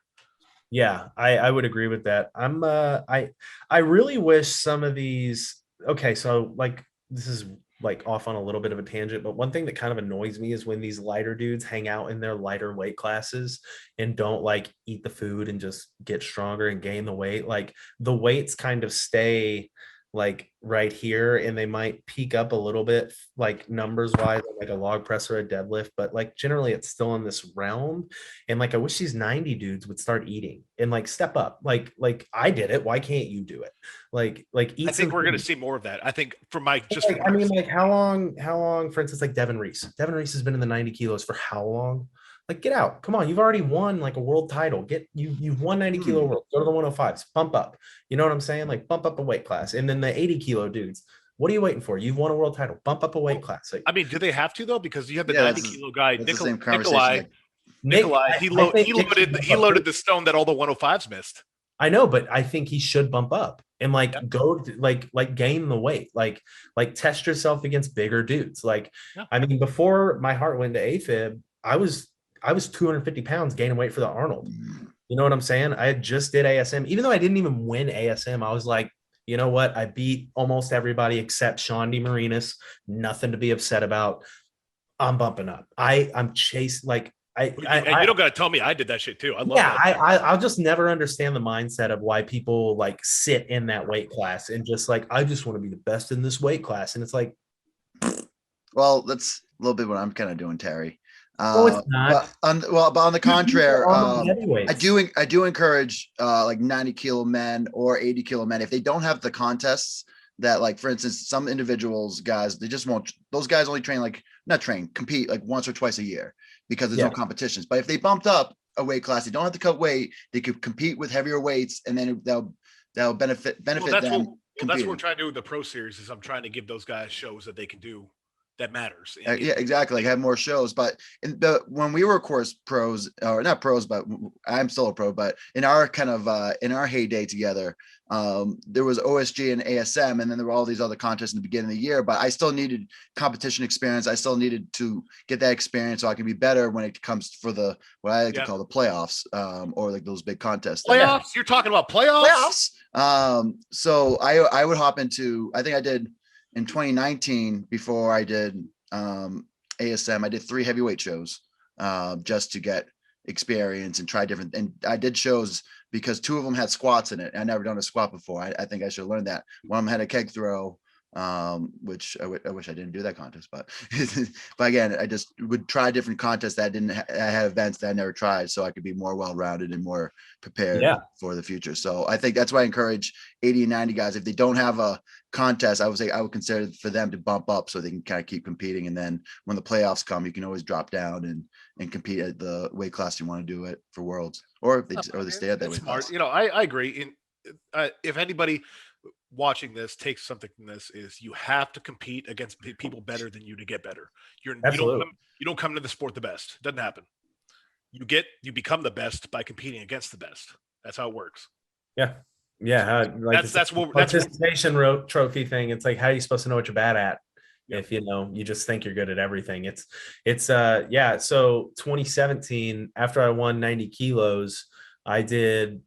Yeah, I would agree with that. I really wish some of these. Okay, so like this is like off on a little bit of a tangent, but one thing that kind of annoys me is when these lighter dudes hang out in their lighter weight classes and don't like eat the food and just get stronger and gain the weight. Like the weights kind of stay like right here, and they might peak up a little bit like numbers wise, like a log press or a deadlift, but like generally it's still in this realm. And like I wish these 90 dudes would start eating and like step up. Like I did it, why can't you do it? Like eat. I think we're going to see more of that. I think for my just like, I mean, like how long, for instance, like Devin Reese has been in the 90 kilos for how long? Like, get out. Come on. You've already won like a world title. You've won 90 kilo world. Go to the 105s. Bump up. You know what I'm saying? Like bump up a weight class. And then the 80 kilo dudes, what are you waiting for? You've won a world title. Bump up a weight class. Like, I mean, do they have to though? Because you have the 90 kilo guy, Nikolai. Nikolai, he loaded the stone that all the 105s missed. I know, but I think he should bump up and like go to, like gain the weight, like test yourself against bigger dudes. Like, I mean, before my heart went to AFib, I was 250 pounds gaining weight for the Arnold. You know what I'm saying? I just did ASM, even though I didn't even win ASM. I was like, you know what? I beat almost everybody except Sean DeMarinis. Nothing to be upset about. I'm bumping up. I'm chasing like. You don't got to tell me I did that shit too. I love that. I'll just never understand the mindset of why people like sit in that weight class and just like, I just want to be the best in this weight class. And it's like, well, that's a little bit what I'm kind of doing, Terry. It's not. But on the contrary, I do encourage like 90 kilo men or 80 kilo men, if they don't have the contests that, like, for instance, some individuals, guys, they just won't, those guys only compete like once or twice a year because there's no competitions. But if they bumped up a weight class, they don't have to cut weight, they could compete with heavier weights, and then that'll benefit them. That's what we're trying to do with the pro series, is I'm trying to give those guys shows that they can do that matters. Yeah, exactly. Like have more shows. But when we were, of course, pros, or not pros, but I'm still a pro, but in our kind of in our heyday together, there was OSG and ASM, and then there were all these other contests in the beginning of the year, but I still needed competition experience. I still needed to get that experience so I can be better when it comes for what I like to call the playoffs, or like those big contests. Playoffs? You're talking about playoffs? So I would hop into, I think I did in 2019, before I did ASM, I did 3 heavyweight shows just to get experience and try different. And I did shows because 2 of them had squats in it. I never done a squat before. I think I should learn that. One of them had a keg throw, which I wish I didn't do that contest, but but again, I just would try different contests that I had events that I never tried, so I could be more well-rounded and more prepared for the future. So I think that's why I encourage 80 and 90 guys, if they don't have a contest, I would consider for them to bump up so they can kind of keep competing. And then when the playoffs come, you can always drop down and compete at the weight class you want to do it for worlds, or if they stay at that weight class. You know, I agree. If anybody watching this takes something from this, is you have to compete against people better than you to get better. You don't come to the sport the best. It doesn't happen. You become the best by competing against the best. That's how it works. Yeah. Like that's what participation trophy thing. It's like, how are you supposed to know what you're bad at if you just think you're good at everything? So 2017, after I won 90 kilos, I did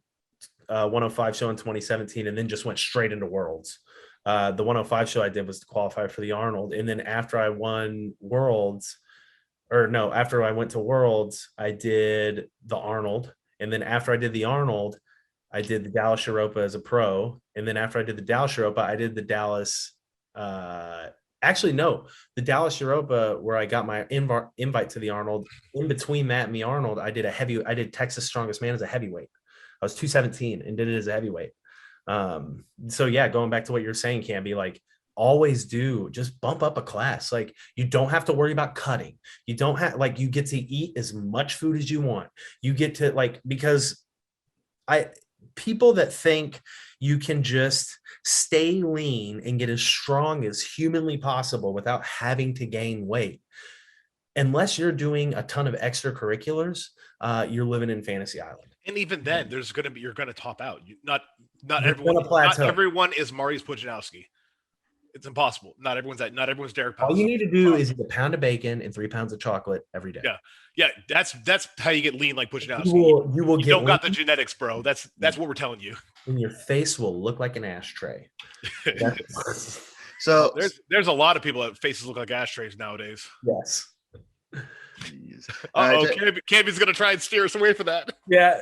105 show in 2017, and then just went straight into worlds. The 105 show I did was to qualify for the Arnold. And then after I won worlds, after I went to worlds, I did the Arnold. And then after I did the Arnold, I did the Dallas Europa as a pro. And then after I did the Dallas Europa, I did the Dallas, the Dallas Europa, where I got my invite to the Arnold. In between that and the Arnold, I did Texas Strongest Man as a heavyweight. I was 217 and did it as a heavyweight. So yeah, going back to what you're saying, Camby, like always just bump up a class. Like you don't have to worry about cutting. You don't have, like, you get to eat as much food as you want. You get to, like, because people that think you can just stay lean and get as strong as humanly possible without having to gain weight, unless you're doing a ton of extracurriculars, you're living in Fantasy Island. And even then, you're gonna top out. Not You're gonna not plateau. everyone is Mariusz Pudzianowski. It's impossible. Not everyone's Derek Powell. All you need to do is eat a pound of bacon and 3 pounds of chocolate every day. Yeah. That's how you get lean like Pudzianowski. You will You get don't got the lean, genetics, bro. That's what we're telling you. and your face will look like an ashtray. So There's a lot of people that faces look like ashtrays nowadays. Yes. Jeez. Camby's gonna try and steer us away from that. Yeah.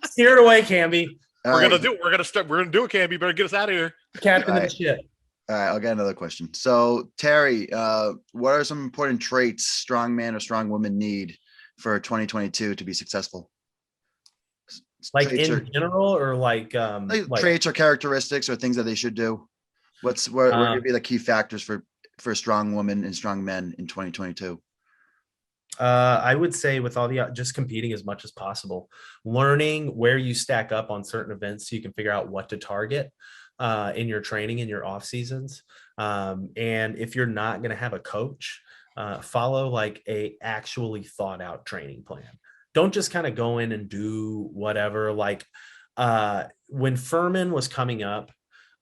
Steer it away, Camby. all We're right. gonna do it, Camby. Better get us out of here. Captain of the Right. ship. All right, I'll get another question. So, Terry, what are some important traits strong man or strong woman need for 2022 to be successful? Like Traits in general, or like traits or characteristics or things that they should do. What are going to be the key factors for strong women and strong men in 2022? I would say with all the just competing as much as possible, learning where you stack up on certain events so you can figure out what to target in your training in your off seasons. And if you're not going to have a coach, follow like a actually thought out training plan. Don't just kind of go in and do whatever. Like when Furman was coming up,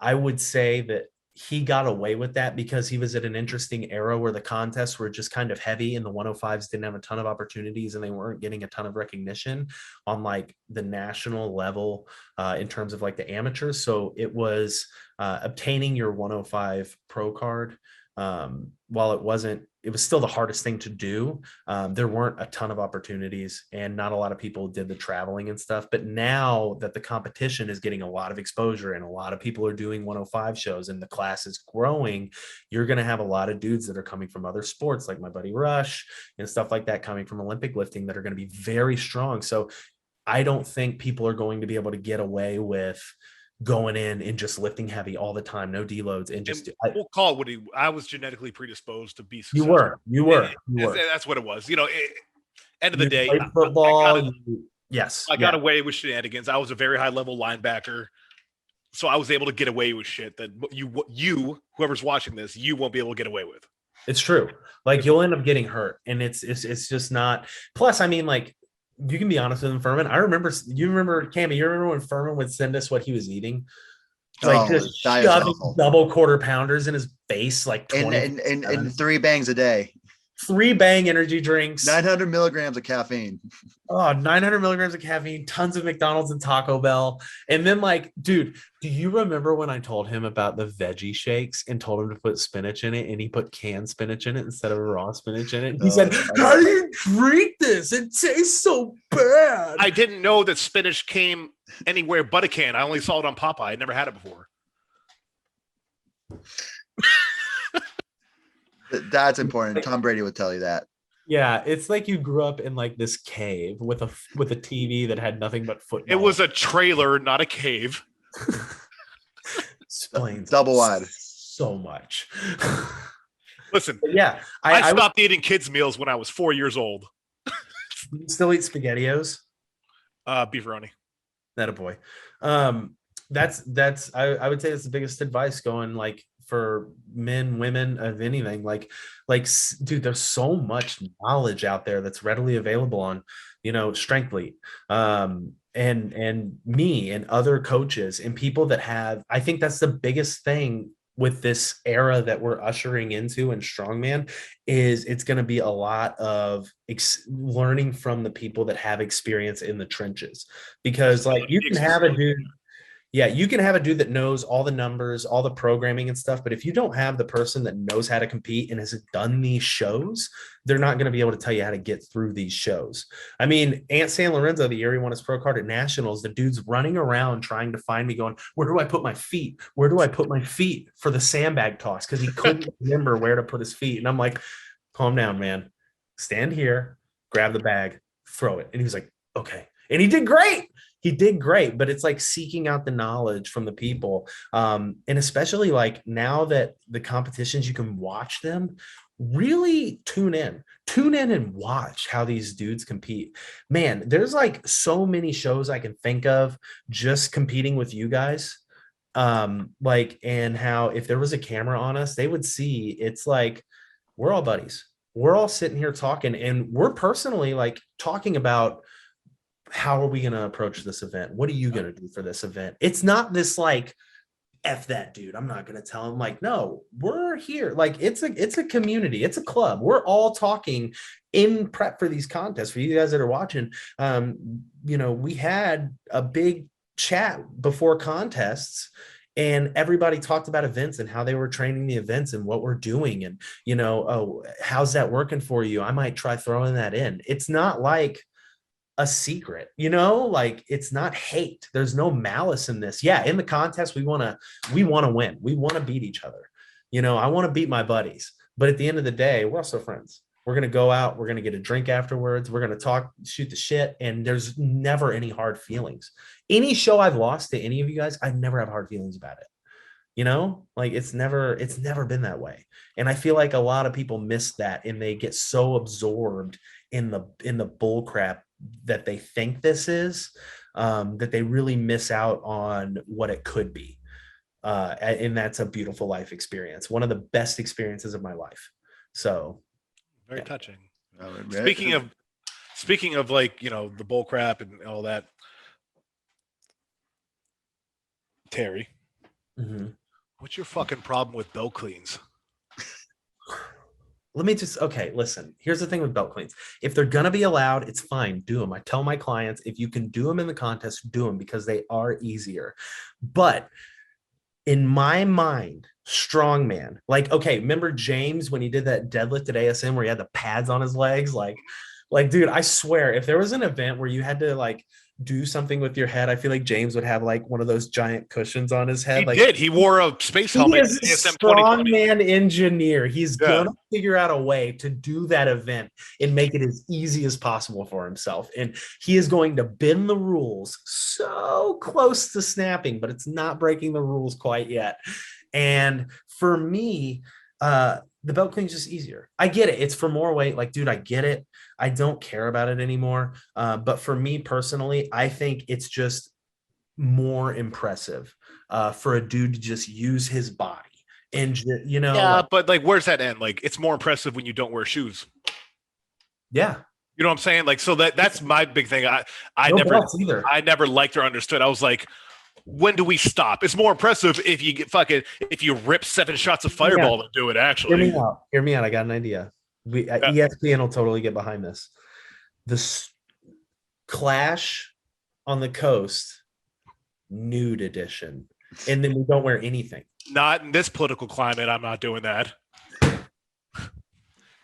I would say that he got away with that because he was at an interesting era where the contests were just kind of heavy and the 105s didn't have a ton of opportunities and they weren't getting a ton of recognition on like the national level in terms of like the amateurs. So it was obtaining your 105 pro card. While it was still the hardest thing to do. There weren't a ton of opportunities and not a lot of people did the traveling and stuff. But now that the competition is getting a lot of exposure and a lot of people are doing 105 shows and the class is growing, you're going to have a lot of dudes that are coming from other sports, like my buddy Rush and stuff like that, coming from Olympic lifting that are going to be very strong. So I don't think people are going to be able to get away with going in and just lifting heavy all the time, no deloads, and just we'll call it what I was genetically predisposed to be successful. You were. That's what it was. End of the day, football. I got away with shenanigans. I was a very high level linebacker, so I was able to get away with shit that you whoever's watching this, you won't be able to get away with. It's true. Like you'll end up getting hurt, and it's just not. Plus, I mean, like, you can be honest with him, Furman. You remember, Cammy, you remember when Furman would send us what he was eating? Like just shoving double quarter pounders in his face, like 20 and 3 bangs a day. 3 bang energy drinks, 900 milligrams of caffeine. Oh, 900 milligrams of caffeine, tons of McDonald's and Taco Bell. And then, like, dude, do you remember when I told him about the veggie shakes and told him to put spinach in it and he put canned spinach in it instead of raw spinach in it? And he said, how do you drink this? It tastes so bad. I didn't know that spinach came anywhere but a can. I only saw it on Popeye. I never had it before. That's important. Tom Brady would tell you that. Yeah, it's like you grew up in like this cave with a TV that had nothing but football. It was a trailer, not a cave. Explains double wide so much. Listen, yeah, I stopped eating kids' meals when I was 4 years old. You still eat SpaghettiOs? Beefaroni. That a boy. That's I would say that's the biggest advice going like for men, women, of anything. Like, dude, there's so much knowledge out there that's readily available on, Strengthly, and me and other coaches and people that have. I think that's the biggest thing with this era that we're ushering into in strongman is it's going to be a lot of learning from the people that have experience in the trenches, because like you can have a dude. Yeah, you can have a dude that knows all the numbers, all the programming and stuff, but if you don't have the person that knows how to compete and has done these shows, they're not going to be able to tell you how to get through these shows. I mean, Ant San Lorenzo, the year he won his pro card at Nationals, the dude's running around trying to find me going, where do I put my feet? Where do I put my feet for the sandbag toss? Because he couldn't remember where to put his feet. And I'm like, calm down, man. Stand here, grab the bag, throw it. And he was like, okay. And he did great. But it's like seeking out the knowledge from the people. And especially like now that the competitions, you can watch them, really tune in and watch how these dudes compete. Man, there's like so many shows I can think of just competing with you guys. And how if there was a camera on us, they would see it's like, we're all buddies. We're all sitting here talking and we're personally like talking about how are we going to approach this event? What are you going to do for this event? It's not this like, F that dude, I'm not going to tell him. Like, no, we're here. Like, it's a community. It's a club. We're all talking in prep for these contests. For you guys that are watching, we had a big chat before contests, and everybody talked about events and how they were training the events and what we're doing. And, oh, how's that working for you? I might try throwing that in. It's not like a secret, like it's not hate. There's no malice in this. Yeah. In the contest, we want to win. We want to beat each other. I want to beat my buddies, but at the end of the day, we're also friends. We're going to go out. We're going to get a drink afterwards. We're going to talk, shoot the shit. And there's never any hard feelings. Any show I've lost to any of you guys, I never have hard feelings about it. Like it's never been that way. And I feel like a lot of people miss that, and they get so absorbed in the bull crap that they think this is, that they really miss out on what it could be. And that's a beautiful life experience. One of the best experiences of my life. So very touching. Speaking of like, the bull crap and all that, Terry, what's your fucking problem with belt cleans? Listen, here's the thing with belt cleans. If they're going to be allowed, it's fine. Do them. I tell my clients, if you can do them in the contest, do them, because they are easier. But in my mind, strongman, like, okay, remember James when he did that deadlift at ASM where he had the pads on his legs? Like, dude, I swear, if there was an event where you had to like do something with your head, I feel like James would have like one of those giant cushions on his head. He wore a space helmet. He is a strongman engineer. He's gonna figure out a way to do that event and make it as easy as possible for himself. And he is going to bend the rules so close to snapping, but it's not breaking the rules quite yet. And for me, the belt clean is just easier. I get it. It's for more weight. Like, dude, I get it. I don't care about it anymore. But for me personally, I think it's just more impressive for a dude to just use his body. And, yeah, but like, where's that end? Like, it's more impressive when you don't wear shoes. Yeah. You know what I'm saying? Like, so that's my big thing. I never liked or understood. I was like, when do we stop? It's more impressive if you rip 7 shots of Fireball and do it. Actually, hear me out. I got an idea. ESPN will totally get behind this. This Clash on the Coast nude edition, and then we don't wear anything. Not in this political climate. I'm not doing that.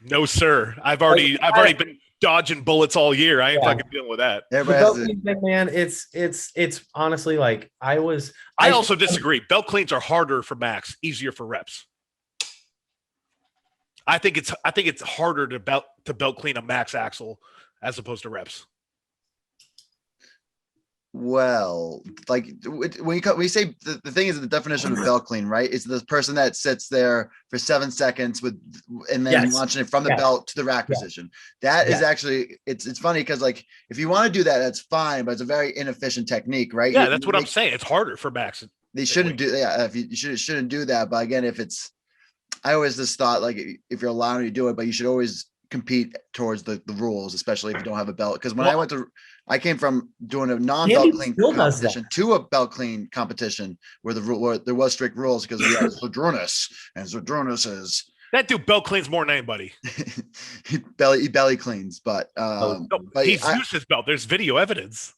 No, sir. I've already been dodging bullets all year. I ain't fucking dealing with that. Man, it's honestly like I also disagree. Belt cleans are harder for max, easier for reps. I think it's harder to belt clean a max axle as opposed to reps. Well, like when we say the thing is the definition of belt clean, right? It's the person that sits there for 7 seconds and then launching it from the belt to the rack position. That is actually it's funny because like if you want to do that, that's fine, but it's a very inefficient technique, right? Yeah, that's what I'm saying. It's harder for max. They shouldn't do if you shouldn't do that. But again, I always just thought like if you're allowed to do it, but you should always compete towards the rules, especially if you don't have a belt. Because when I came from doing a non-belt clean competition to a belt clean competition where there was strict rules because we had Zodronis, and Zodronis is that dude belt cleans more than anybody. he belly cleans, but he's used his belt. There's video evidence.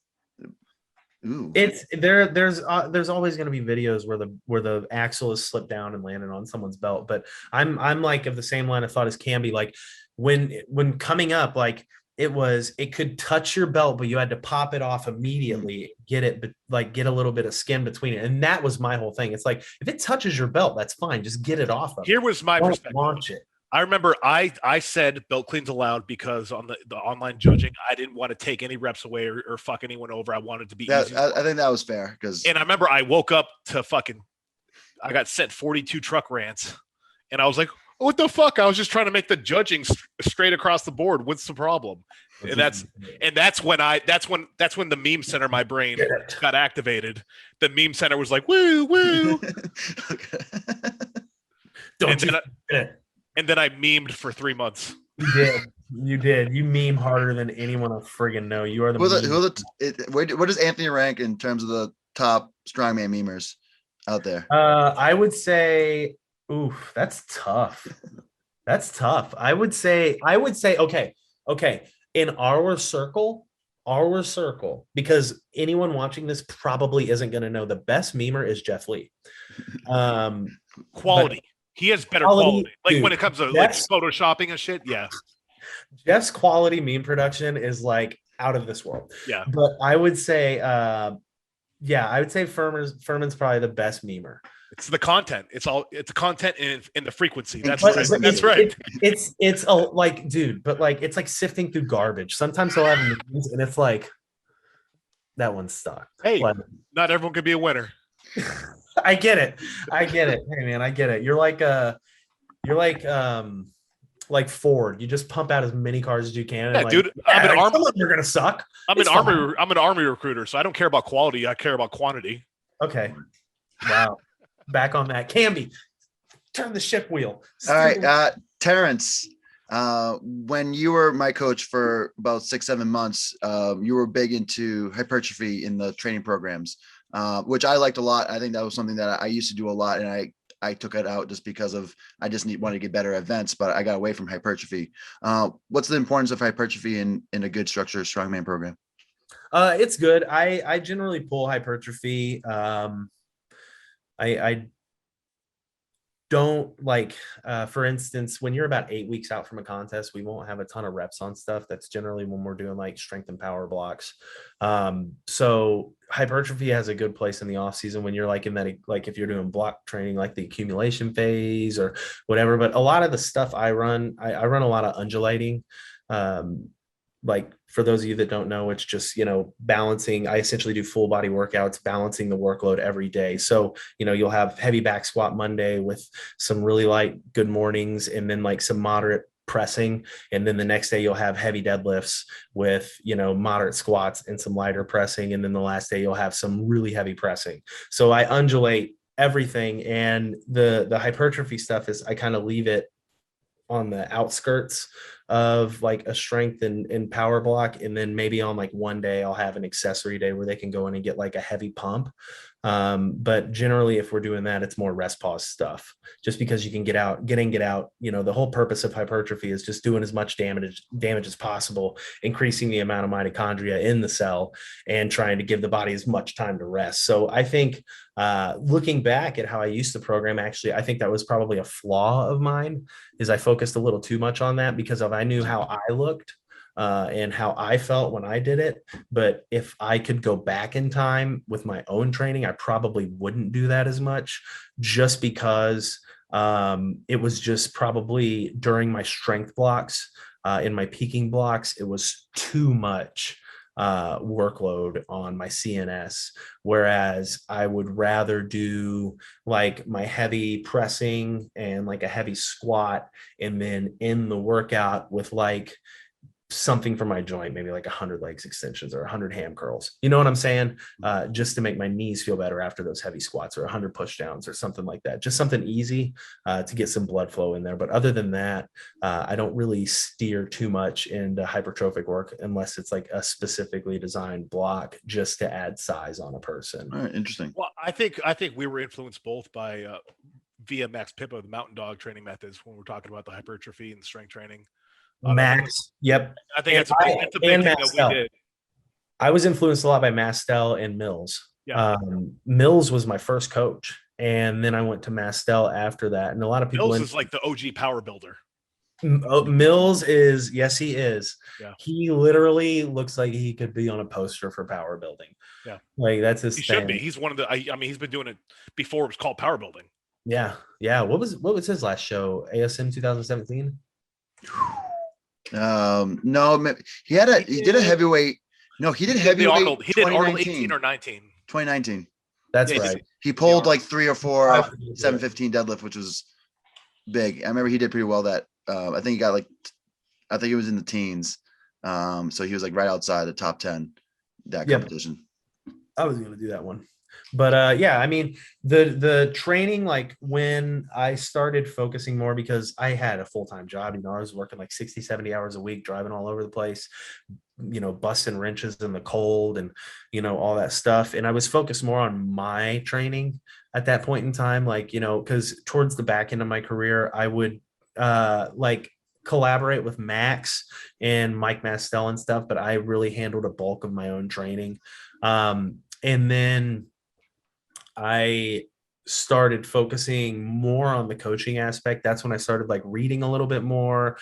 Ooh. It's there's always going to be videos where the axle is slipped down and landed on someone's belt, but I'm like of the same line of thought as Camby. Like when coming up, like it could touch your belt, but you had to pop it off immediately, get a little bit of skin between it. And that was my whole thing. It's like, if it touches your belt, that's fine. Just get it off of Here was my perspective. Launch it. I remember I said belt cleans allowed because on the online judging, I didn't want to take any reps away or fuck anyone over. I wanted to be easy. I think that was fair. And I remember I woke up to I got sent 42 truck rants and I was like, what the fuck? I was just trying to make the judging straight across the board. What's the problem? And that's when the meme center in my brain got activated. The meme center was like, woo, woo. And then I memed for 3 months. You did. You did. You meme harder than anyone I friggin' know. You are the Where does Anthony rank in terms of the top strongman memers out there? I would say, oof, that's tough. That's tough. I would say, okay. In our circle, because anyone watching this probably isn't going to know the best memer is Jeff Lee. Quality. He has better quality. Like dude, when it comes to like photoshopping and shit. Yeah. Jeff's quality meme production is like out of this world. Yeah. But I would say, I would say Furman's probably the best memer. It's the content. It's the content and the frequency. That's But right. That's right. It's a like, dude, but like it's like sifting through garbage. Sometimes he'll have memes and it's like that one stuck. Hey, like, not everyone can be a winner. I get it. Hey man, I get it. You're like Ford. You just pump out as many cars as you can. Yeah, and dude. I'm an army. You're gonna suck. I'm an army recruiter, so I don't care about quality. I care about quantity. Okay. Wow. Back on that. Camby, turn the ship wheel. All right, Terence. When you were my coach for about 6-7 months, you were big into hypertrophy in the training programs, which I liked a lot. I think that was something that I used to do a lot, and I took it out just because of I just wanted to get better at events, but I got away from hypertrophy. What's the importance of hypertrophy in a good structured strongman program? It's good. I generally pull hypertrophy. I don't like, for instance, when you're about 8 weeks out from a contest, we won't have a ton of reps on stuff. That's generally when we're doing like strength and power blocks. So hypertrophy has a good place in the off season when you're like in that, like if you're doing block training, like the accumulation phase or whatever. But a lot of the stuff I run a lot of undulating. Like for those of you that don't know, it's just, balancing. I essentially do full body workouts, balancing the workload every day. So, you'll have heavy back squat Monday with some really light good mornings and then like some moderate pressing. And then the next day you'll have heavy deadlifts with, moderate squats and some lighter pressing. And then the last day you'll have some really heavy pressing. So I undulate everything. And the hypertrophy stuff is I kind of leave it on the outskirts of like a strength and power block. And then maybe on like one day I'll have an accessory day where they can go in and get like a heavy pump. But generally if we're doing that, it's more rest pause stuff just because you can get out. The whole purpose of hypertrophy is just doing as much damage as possible, increasing the amount of mitochondria in the cell and trying to give the body as much time to rest. So I think looking back at how I used to program, actually, I think that was probably a flaw of mine is I focused a little too much on that because I knew how I looked and how I felt when I did it. But if I could go back in time with my own training, I probably wouldn't do that as much just because it was just probably during my strength blocks, in my peaking blocks, it was too much workload on my CNS, whereas I would rather do like my heavy pressing and like a heavy squat and then in the workout with like something for my joint, maybe like 100 legs extensions or 100 ham curls. You know what I'm saying? Just to make my knees feel better after those heavy squats or 100 push downs or something like that. Just something easy to get some blood flow in there. But other than that, I don't really steer too much into hypertrophic work unless it's like a specifically designed block just to add size on a person. All right, interesting. Well, I think we were influenced both by via Max Pippa, the mountain dog training methods when we're talking about the hypertrophy and strength training. Max, yep. I think it's a big thing that we did. I was influenced a lot by Mastel and Mills. Yeah. Mills was my first coach, and then I went to Mastel after that. And a lot of people Mills is like the OG power builder. Mills is, yes, he is. Yeah. He literally looks like he could be on a poster for power building. Yeah, like that's his. He thing. should be. He's one of the. I mean, he's been doing it before it was called power building. Yeah. What was his last show? ASM 2017. No, he did a heavyweight. No, he did heavyweight. Arnold. He did Arnold 18 or 19. 2019. That's right. He pulled like 3 or 4 715 deadlift, which was big. I remember he did pretty well that. I think he got I think he was in the teens. So he was like right outside the top 10 that competition. I was going to do that one. But yeah, I mean, the training, like when I started focusing more, because I had a full-time job, I was working like 60, 70 hours a week, driving all over the place, busting wrenches in the cold and, all that stuff. And I was focused more on my training at that point in time, like, because towards the back end of my career, I would like collaborate with Max and Mike Mastel and stuff, but I really handled a bulk of my own training. And then I started focusing more on the coaching aspect. That's when I started like reading a little bit more,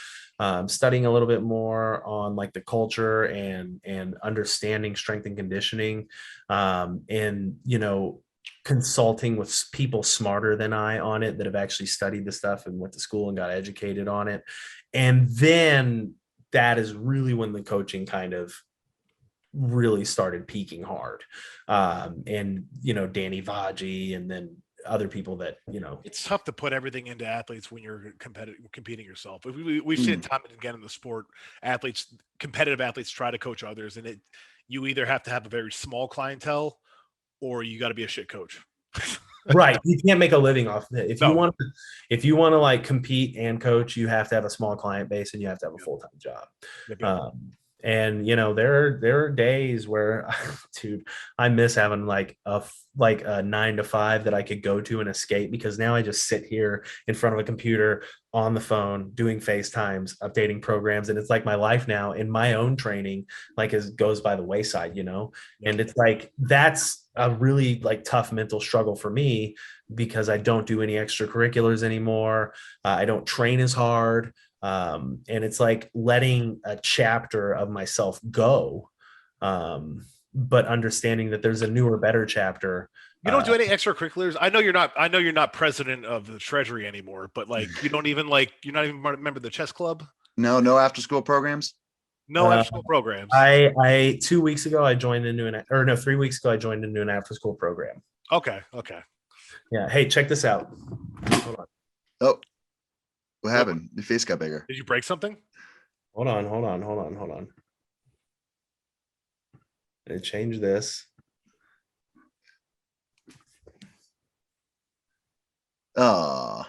studying a little bit more on like the culture and understanding strength and conditioning, and consulting with people smarter than I on it that have actually studied the stuff and went to school and got educated on it. And then that is really when the coaching kind of really started peaking hard. And Danny Vaji, and then other people that it's tough to put everything into athletes when you're competing yourself. We've seen time and again in the sport, competitive athletes try to coach others, and you either have to have a very small clientele or you got to be a shit coach. Right. You can't make a living off of it. If you want to like compete and coach, you have to have a small client base and you have to have a full-time job. And there are days where, dude, I miss having like a 9 to 5 that I could go to and escape, because now I just sit here in front of a computer on the phone doing FaceTimes, updating programs, and it's like my life now. And my own training goes by the wayside, and it's like that's a really like tough mental struggle for me, because I don't do any extracurriculars anymore. I don't train as hard. And it's like letting a chapter of myself go, but understanding that there's a newer, better chapter. You don't do any extracurriculars. I know you're not president of the Treasury anymore, but like you're not even a member of the chess club. No after school programs. No after school programs. I 2 weeks ago I joined into 3 weeks ago I joined into an after school program. Okay. Yeah. Hey, check this out. Hold on. Oh. What happened? Your face got bigger. Did you break something? Hold on. I changed this. Oh,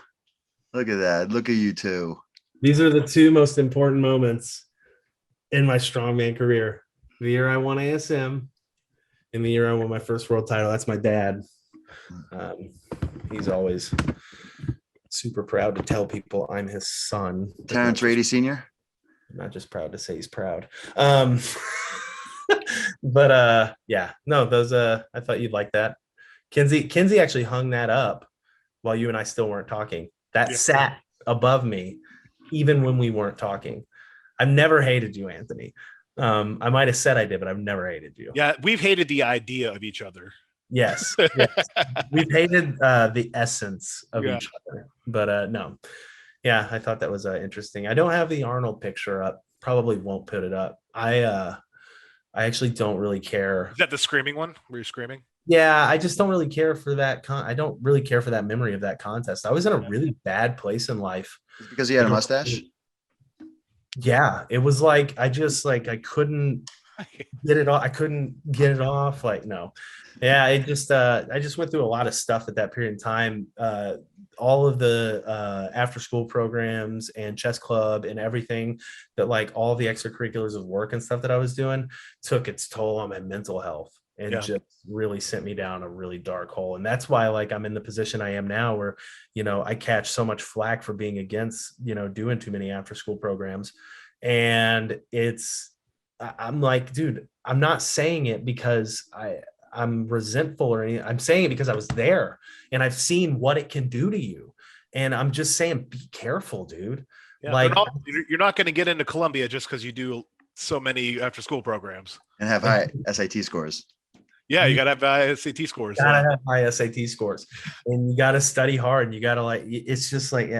look at that. Look at you two. These are the two most important moments in my strongman career. The year I won ASM and the year I won my first world title. That's my dad. He's always super proud to tell people I'm his son. Terence Rady Sr. I'm not just proud to say he's proud. But yeah, no, those I thought you'd like that. Kinsey actually hung that up while you and I still weren't talking. That sat above me even when we weren't talking. I've never hated you, Anthony. I might have said I did, but I've never hated you. Yeah, we've hated the idea of each other. Yes. We've hated the essence of each other, but no. Yeah, I thought that was interesting. I don't have the Arnold picture up. Probably won't put it up. I actually don't really care. Is that the screaming one where you're screaming? Yeah, I just don't really care for that. I don't really care for that memory of that contest. I was in a really bad place in life. Because he had a mustache? Yeah, it was like I couldn't get it off. I couldn't get it off. Like, no. Yeah, I just went through a lot of stuff at that period in time. All of the after school programs and chess club and everything that like all the extracurriculars of work and stuff that I was doing took its toll on my mental health and just really sent me down a really dark hole. And that's why like I'm in the position I am now where, I catch so much flack for being against, doing too many after school programs. And I'm like, dude, I'm not saying it because I'm resentful or anything. I'm saying it because I was there and I've seen what it can do to you. And I'm just saying, be careful, dude. Yeah, like you're not going to get into Columbia just because you do so many after school programs and have high SAT scores. Yeah, you gotta have high SAT scores. You gotta have high SAT scores, and you gotta study hard. You gotta it's just like you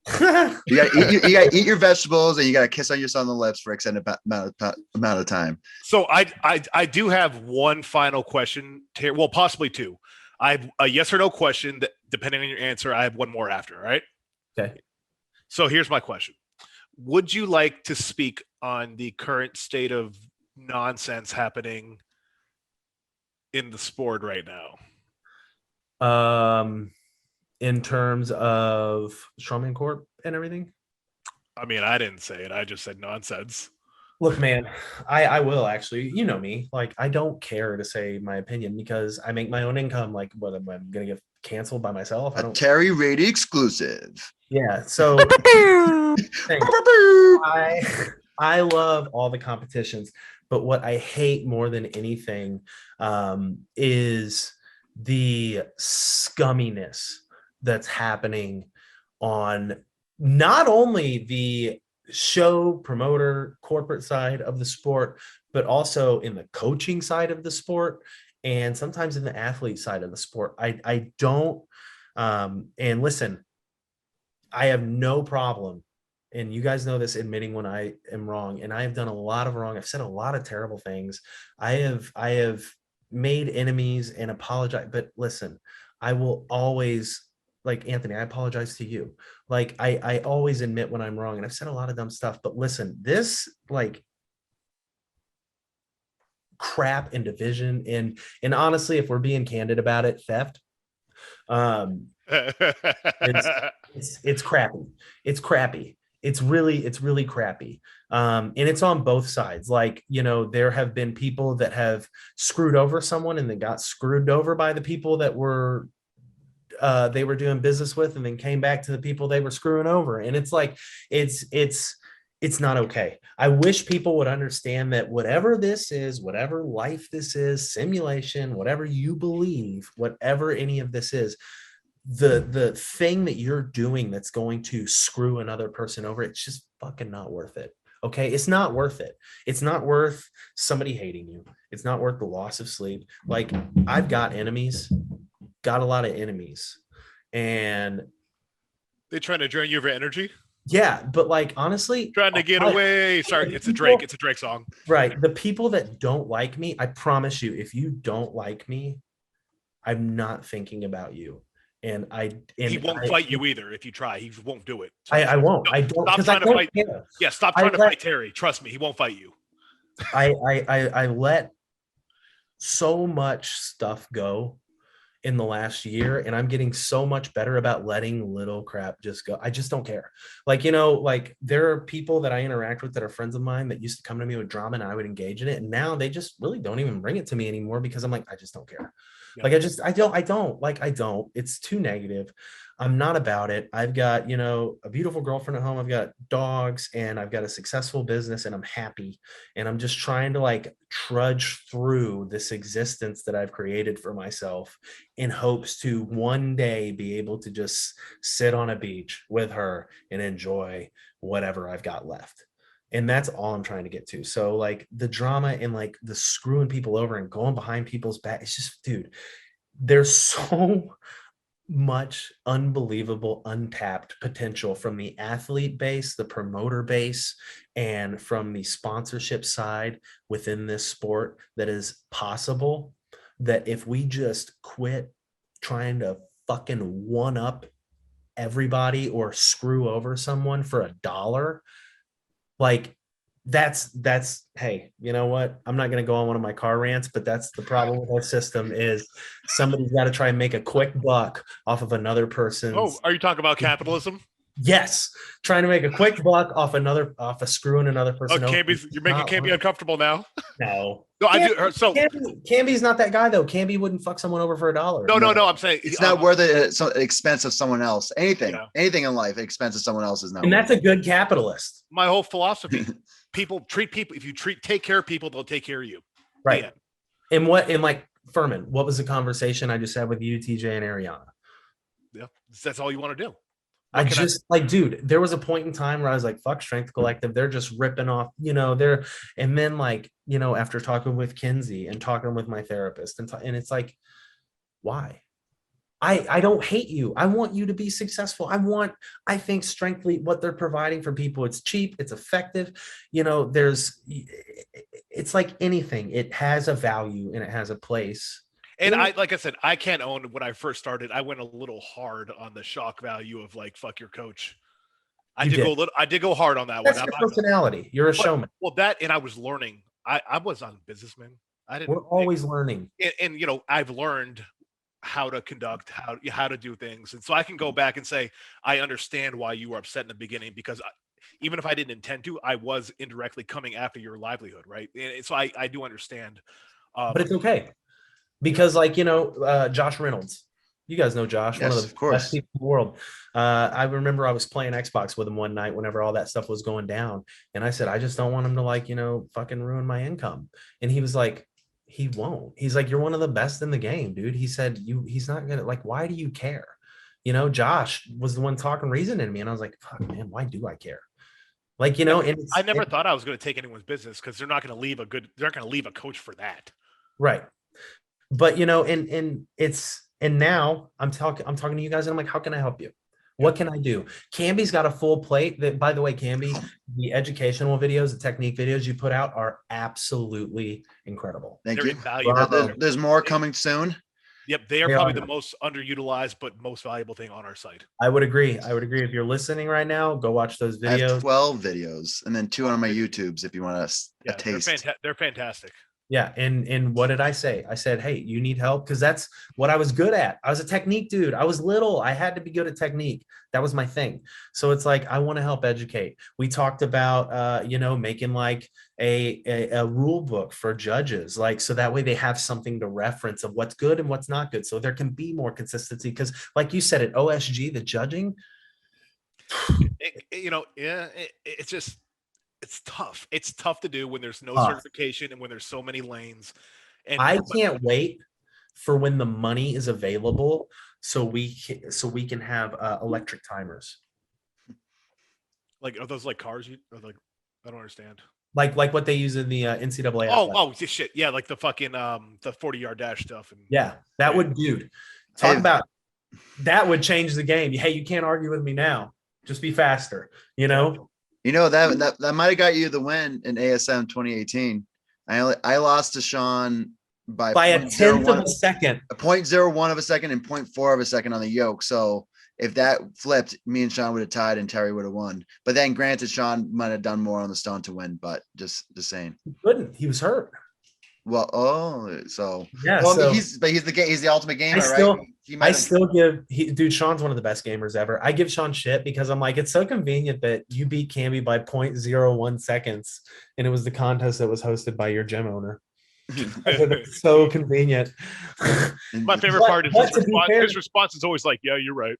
gotta eat your vegetables, and you gotta kiss on your son on the lips for extended amount of time. So I do have one final question here. Well, possibly two. I have a yes or no question that, depending on your answer, I have one more after. All right. Okay. So here's my question: would you like to speak on the current state of nonsense happening in the sport right now? In terms of Strongman Corp and everything? I mean, I didn't say it. I just said nonsense. Look, man, I will actually, you know me, like I don't care to say my opinion because I make my own income. Like, what am I going to get canceled by myself? I A don't. Terry Rady exclusive. Yeah. So thanks. I love all the competitions, but what I hate more than anything is the scumminess that's happening on not only the show promoter corporate side of the sport, but also in the coaching side of the sport and sometimes in the athlete side of the sport. I don't and listen, I have no problem, and you guys know this, admitting when I am wrong, and I have done a lot of wrong. I've said a lot of terrible things. I have made enemies and apologize, but listen, I will always, like Anthony, I apologize to you. Like I always admit when I'm wrong, and I've said a lot of dumb stuff, but listen, this like crap and division and honestly, if we're being candid about it, theft. It's crappy. It's crappy. It's really crappy. And it's on both sides. Like, you know, there have been people that have screwed over someone and then got screwed over by the people that were they were doing business with, and then came back to the people they were screwing over. And it's like, it's not okay. I wish people would understand that whatever this is, whatever life this is, simulation, whatever you believe, whatever any of this is, the thing that you're doing that's going to screw another person over, it's just fucking not worth it. Okay, it's not worth it. It's not worth somebody hating you. It's not worth the loss of sleep. Like, I've got enemies, got a lot of enemies, and they trying to drain you of your energy. Yeah, but like honestly, trying to get away. Sorry, it's a Drake. It's a Drake song. Right. The people that don't like me, I promise you, if you don't like me, I'm not thinking about you. And he won't fight you either if you try. He won't do it. I won't. I don't. Stop trying to fight. Care. Yeah, stop trying to fight Terry. Trust me, he won't fight you. I let so much stuff go in the last year, and I'm getting so much better about letting little crap just go. I just don't care. Like, you know, like there are people that I interact with that are friends of mine that used to come to me with drama and I would engage in it. And now they just really don't even bring it to me anymore because I'm like, I just don't care. Yeah. Like, I don't, it's too negative. I'm not about it. I've got, you know, a beautiful girlfriend at home. I've got dogs and I've got a successful business and I'm happy. And I'm just trying to like trudge through this existence that I've created for myself in hopes to one day be able to just sit on a beach with her and enjoy whatever I've got left. And that's all I'm trying to get to. So like the drama and like the screwing people over and going behind people's back, it's just, dude, there's so much unbelievable untapped potential from the athlete base, the promoter base, and from the sponsorship side within this sport that is possible, that if we just quit trying to fucking one up everybody or screw over someone for $1, like that's hey, you know what, I'm not going to go on one of my car rants, but that's the problem with our system is somebody's got to try and make a quick buck off of another person's. Oh, are you talking about capitalism? Yes, trying to make a quick buck off of screwing another person. Oh, you're making Camby uncomfortable now. No, I do. So Camby's not that guy though. Camby wouldn't fuck someone over for $1. No. I'm saying it's not worth it at the expense of someone else. Anything in life, expense of someone else is not. And that's a good capitalist. My whole philosophy: people treat people. If you take care of people, they'll take care of you. Right. Yeah. And like Furman, what was the conversation I just had with you, TJ, and Ariana? Yeah, that's all you want to do. Dude, there was a point in time where I was like, fuck Strength Collective. They're just ripping off, you know, and then like, you know, after talking with Kinsey and talking with my therapist and it's like, why? I don't hate you. I want you to be successful. I think Strengthly, what they're providing for people, it's cheap, it's effective. You know, it's like anything. It has a value and it has a place. And like I said, I can't own when I first started, I went a little hard on the shock value of like, fuck your coach. I did go hard on that one. That's your personality. You're a showman. Well, that, and I was learning. I was on Businessman. I didn't. We're always learning. And I've learned how to conduct, how to do things, and so I can go back and say I understand why you were upset in the beginning, because even if I didn't intend to, I was indirectly coming after your livelihood, right? And so I do understand. But it's okay, because Josh Reynolds, you guys know Josh, Yes, one of of the course. best people in the world. I remember I was playing Xbox with him one night whenever all that stuff was going down, and I said, I just don't want him to fucking ruin my income. And he was like, he won't. He's like, you're one of the best in the game, dude. He said, he's not gonna, like, why do you care? Josh was the one talking reason to me, and I was like, fuck, man, why do I care? And I never thought I was going to take anyone's business, because they're not going to leave a coach for that. right. But and now I'm talking to you guys, and I'm like, how can I help you? What can I do? Camby's got a full plate. That, by the way, Camby, the educational videos, the technique videos you put out are absolutely incredible. Thank They're you. invaluable. There's more coming soon. Yep, they are probably the most underutilized but most valuable thing on our site. I would agree. If you're listening right now, go watch those I have videos. 12 videos and then 2 on my YouTubes if you want a taste. They're fantastic. Yeah. And what did I say? I said, hey, you need help? Because that's what I was good at. I was a technique dude. I was little. I had to be good at technique. That was my thing. So it's like, I want to help educate. We talked about, making like a rule book for judges, like, so that way they have something to reference of what's good and what's not good. So there can be more consistency. Because like you said, at OSG, the judging, it's just, it's tough. It's tough to do when there's no certification and when there's so many lanes. And I can't wait for when the money is available, so we can have electric timers. Like, are those like cars? I don't understand. Like what they use in the NCAA. Oh, shit. Yeah, like the fucking the 40-yard dash stuff. And yeah, that would, dude. Talk about that would change the game. Hey, you can't argue with me now. Just be faster. That might have got you the win in ASM 2018. I lost to Sean by a tenth of a second. A 0.01 of a second and 0.4 of a second on the yoke. So if that flipped, me and Sean would have tied and Terry would have won. But then granted, Sean might have done more on the stone to win, but just saying. He couldn't. He was hurt. Well, so yeah. Well, he's the ultimate gamer, right? Dude, Sean's one of the best gamers ever. I give Sean shit because I'm like, it's so convenient that you beat Camby by 0.01 seconds, and it was the contest that was hosted by your gym owner. It's so convenient. My favorite part is his response is always like, yeah, you're right.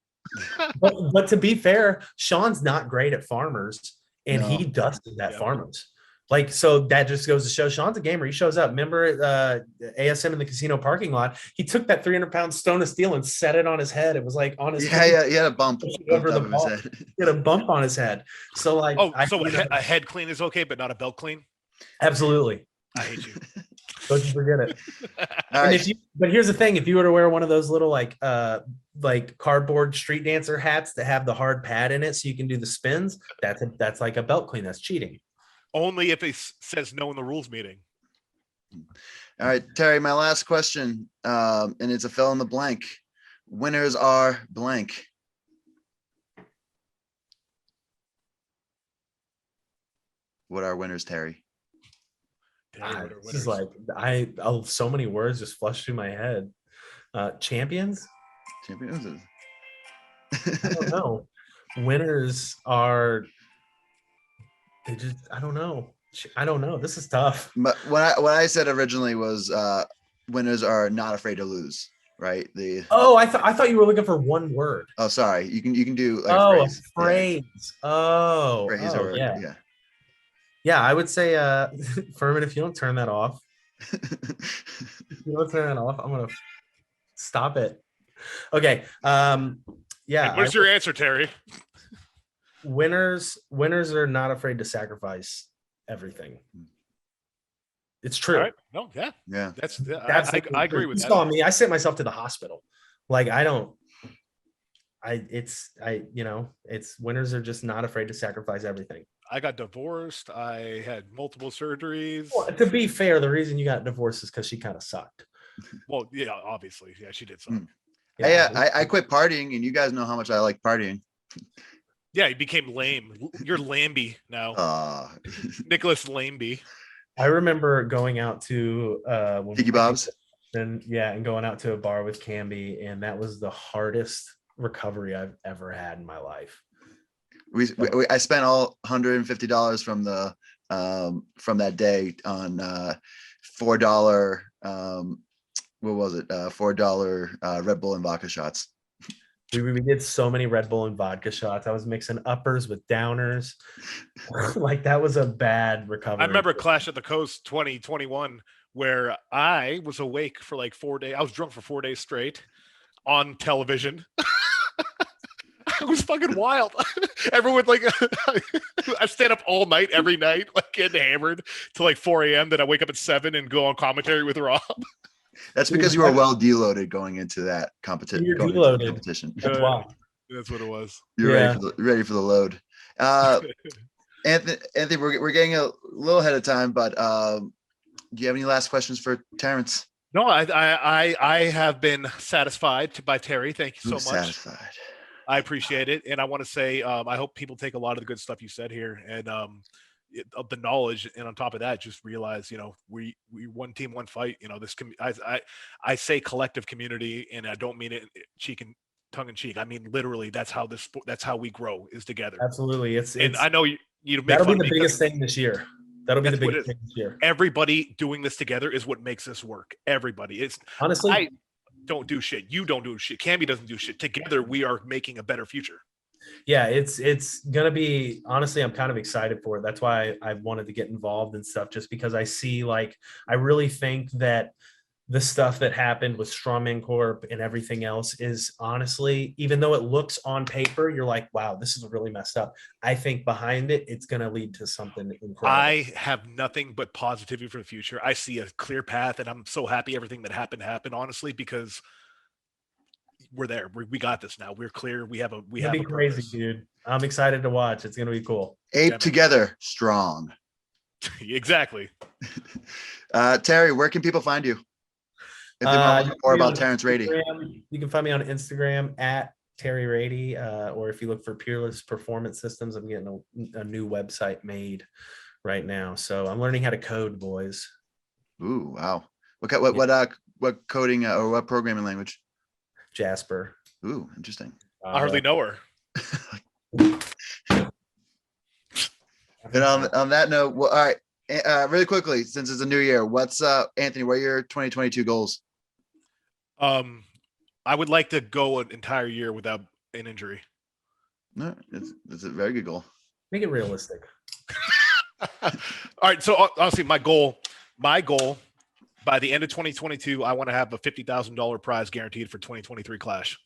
but to be fair, Sean's not great at farmers, and he dusted that farmers. Like, so that just goes to show Sean's a gamer. He shows up. Remember ASM in the casino parking lot? He took that 300-pound stone of steel and set it on his head. It was like on his head. Yeah, he had a bump over the ball. He had a bump on his head. So like, a head clean is okay, but not a belt clean? Absolutely. I hate you. Don't you forget it. But here's the thing: if you were to wear one of those little like cardboard street dancer hats that have the hard pad in it, so you can do the spins, that's like a belt clean. That's cheating. Only if it says no in the rules meeting. All right, Terry, my last question, and it's a fill in the blank. Winners are blank. What are winners, Terry? This is like so many words just flushed through my head. Champions? Champions? I don't know. Winners are. I don't know. This is tough. But what I said originally was winners are not afraid to lose, right? I thought you were looking for one word. Oh, sorry. You can do like a phrase. Yeah. Phrase or yeah. Yeah, I would say Furman, if you don't turn that off. If you don't turn that off, I'm gonna stop it. Okay. Yeah. What's your answer, Terry? Winners are not afraid to sacrifice everything. It's true. All right. No, yeah. That's I agree with you that. Saw me. I sent myself to the hospital. Like it's winners are just not afraid to sacrifice everything. I got divorced. I had multiple surgeries. Well, to be fair, the reason you got divorced is because she kind of sucked. Well, yeah, obviously. Yeah, she did suck. Yeah, I quit partying, and you guys know how much I like partying. Yeah, you became lame. You're Lambie now. Nicholas Lambie. I remember going out to when Tiki Bob's. and going out to a bar with Camby, and that was the hardest recovery I've ever had in my life. I spent all $150 from the from that day on $4 what was it? $4 Red Bull and vodka shots. We did so many Red Bull and vodka shots. I was mixing uppers with downers. Like that was a bad recovery. I remember Clash at the Coast 2021, where I was awake for like 4 days. I was drunk for 4 days straight on television. It was fucking wild. Everyone like I stand up all night every night, like getting hammered till like 4 a.m. Then I wake up at 7 and go on commentary with Rob. That's because you were well deloaded going into that competition. You're deloaded. Competition. That's why. That's what it was. You're ready for the load. Anthony, we're getting a little ahead of time, but do you have any last questions for Terence? No, I have been satisfied by Terry. Thank you so much. Satisfied. I appreciate it, and I want to say I hope people take a lot of the good stuff you said here and of the knowledge, and on top of that, just realize we one team, one fight. This I say collective community, and I don't mean it tongue in cheek. I mean literally. That's how we grow is together. Absolutely, and I know you make that'll fun be of the me biggest thing this year. That'll be the biggest thing this year. Everybody doing this together is what makes this work. Everybody. It's honestly. I don't do shit. You don't do shit. Camby doesn't do shit. Together, we are making a better future. Yeah, it's gonna be, honestly, I'm kind of excited for it. That's why I wanted to get involved and stuff, just because I see, like, I really think that the stuff that happened with Strongman Corp and everything else is honestly, even though it looks on paper, you're like, wow, this is really messed up. I think behind it, it's going to lead to something incredible. I have nothing but positivity for the future. I see a clear path, and I'm so happy everything that happened, honestly, because we're there. We got this now. We're clear. We have a crazy, purpose. Dude. I'm excited to watch. It's going to be cool. Ape together, strong. Exactly. Terry, where can people find you? If they want to learn more about Terence Rady. You can find me on Instagram at Terry Rady, or if you look for Peerless Performance Systems, I'm getting a new website made right now. So I'm learning how to code, boys. Ooh, wow. What coding or what programming language? Jasper. Ooh, interesting. I hardly know her. And on that note, well, all right, really quickly, since it's a new year, what's Anthony? What are your 2022 goals? I would like to go an entire year without an injury. No, it's a very good goal. Make it realistic. All right. So honestly, my goal by the end of 2022, I want to have a $50,000 prize guaranteed for 2023 Clash.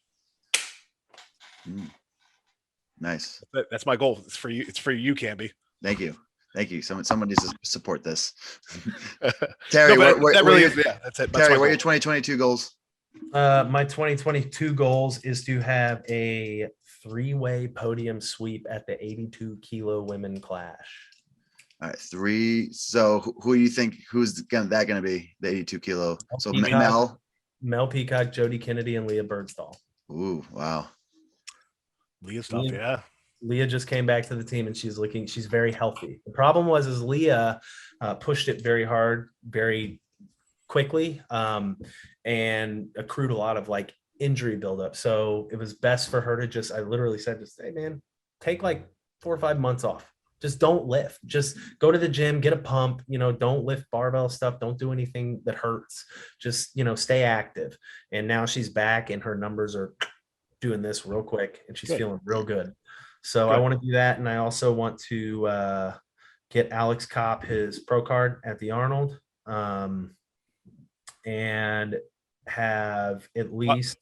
Nice. That's my goal. It's for you. It's for you, Camby. Thank you. Someone needs to support this. Terry, that's it. Terry, what are your 2022 goals? My 2022 goals is to have a 3-way podium sweep at the 82 kilo women Clash. All right, 3. So who do you think who's going to be the 82 kilo? So Mel Peacock, Jody Kennedy, and Leah Birdsall. Ooh, wow. Leah's tough, yeah. Leah just came back to the team and she's very healthy. The problem is Leah pushed it very hard, very quickly, and accrued a lot of like injury buildup. So it was best for her to I literally said, hey man, take like 4 or 5 months off. Just don't lift. Just go to the gym, get a pump, don't lift barbell stuff. Don't do anything that hurts. Just, stay active. And now she's back and her numbers are doing this real quick and she's feeling real good. So I want to do that. And I also want to get Alex Kopp his pro card at the Arnold, and have at least.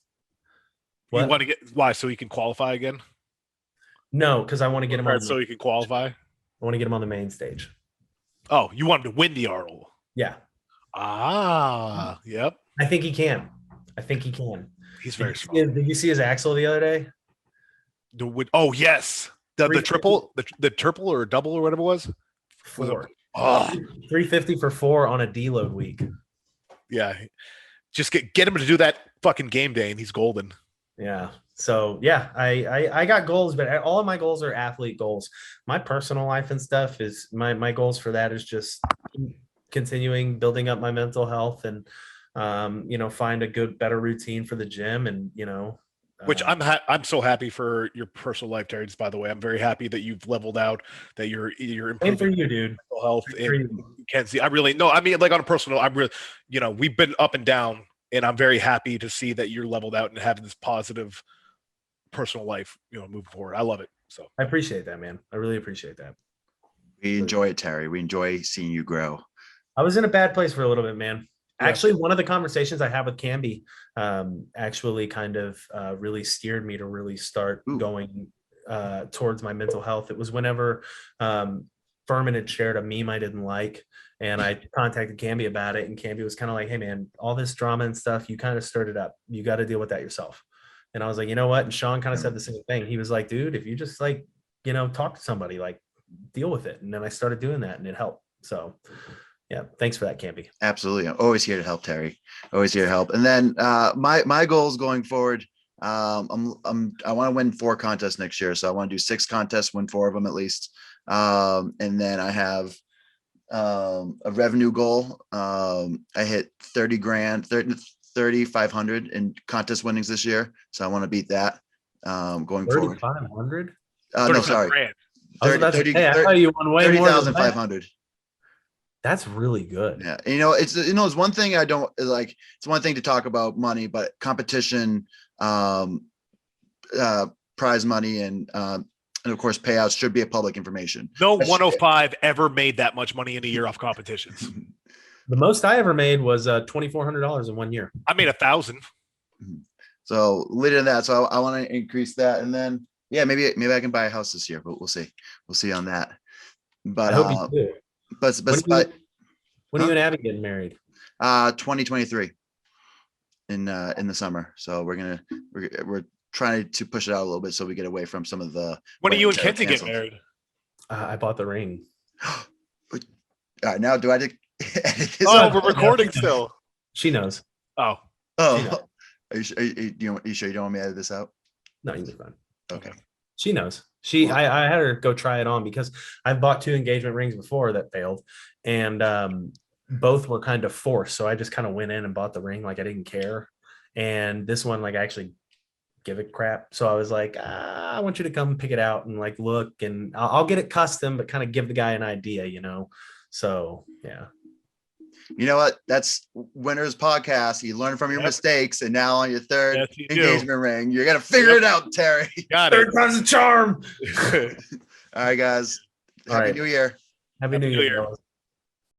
You want to get why? So he can qualify again? No, because I want to get him on. So he can qualify? I want to get him on the main stage. Oh, you want him to win the Arnold? Yeah. Yep. I think he can. He's very strong. Did you see his axle the other day? Oh yes, the triple, the triple or double or whatever it was. 4. 350 for 4 on a deload week. Yeah, just get him to do that fucking game day, and he's golden. Yeah. So yeah, I got goals, but all of my goals are athlete goals. My personal life and stuff is my goals for that is just continuing building up my mental health and, find a better routine for the gym and, Which I'm so happy for your personal life, Terrence. By the way, I'm very happy that you've leveled out, that you're same for improving you, dude. mental health. Same for And you. you can't see. I really no. I mean, like on a personal note, I'm really, we've been up and down, and I'm very happy to see that you're leveled out and having this positive personal life, moving forward. I love it. So I appreciate that, man. I really appreciate that. We enjoy it, Terry. We enjoy seeing you grow. I was in a bad place for a little bit, man. Yeah. Actually, one of the conversations I had with Camby actually kind of really steered me to really start going towards my mental health. It was whenever Furman had shared a meme I didn't like, and I contacted Camby about it, and Camby was kind of like, hey, man, all this drama and stuff, you kind of stirred it up. You got to deal with that yourself. And I was like, you know what? And Sean kind of said the same thing. He was like, dude, if you just talk to somebody, like deal with it. And then I started doing that and it helped. So yeah, thanks for that, Campy. Absolutely. I'm always here to help, Terry. Always here to help. And then my goals going forward, I want to win 4 contests next year. So I want to do 6 contests, win 4 of them at least. And then I have a revenue goal. I hit 30 grand, 3,500 in contest winnings this year. So I want to beat that going forward. 3,500? No, sorry. Grand. I was about to say, I thought you won way more than that. 30,500. That's really good. Yeah. It's one thing I don't like. It's one thing to talk about money, but competition, prize money and of course payouts should be a public information. No 105 ever made that much money in a year off competitions. The most I ever made was $2,400 in 1 year. I made 1,000. So later than that. So I want to increase that. And then, yeah, maybe I can buy a house this year, but we'll see. We'll see on that. But, I hope you do. But when are you and Abby getting married? 2023 in the summer. So we're trying to push it out a little bit so we get away from some of the. When are you and Kenzie get married? I bought the ring. All right, now do I edit this? Oh, we're recording still. She knows. Oh. Are you sure you don't want me to edit this out? No, you're fine. Okay. She knows. I had her go try it on because I've bought 2 engagement rings before that failed, and both were kind of forced. So I just kind of went in and bought the ring like I didn't care, and this one like I actually give it crap. So I was like, I want you to come pick it out and like look, and I'll get it custom, but kind of give the guy an idea, So yeah. You know what? That's Winners Podcast. You learn from your mistakes, and now on your 3rd engagement ring, you're gonna figure it out, Terry. Got it. 3rd time's a charm. All right, guys. Happy New Year. Happy New Year.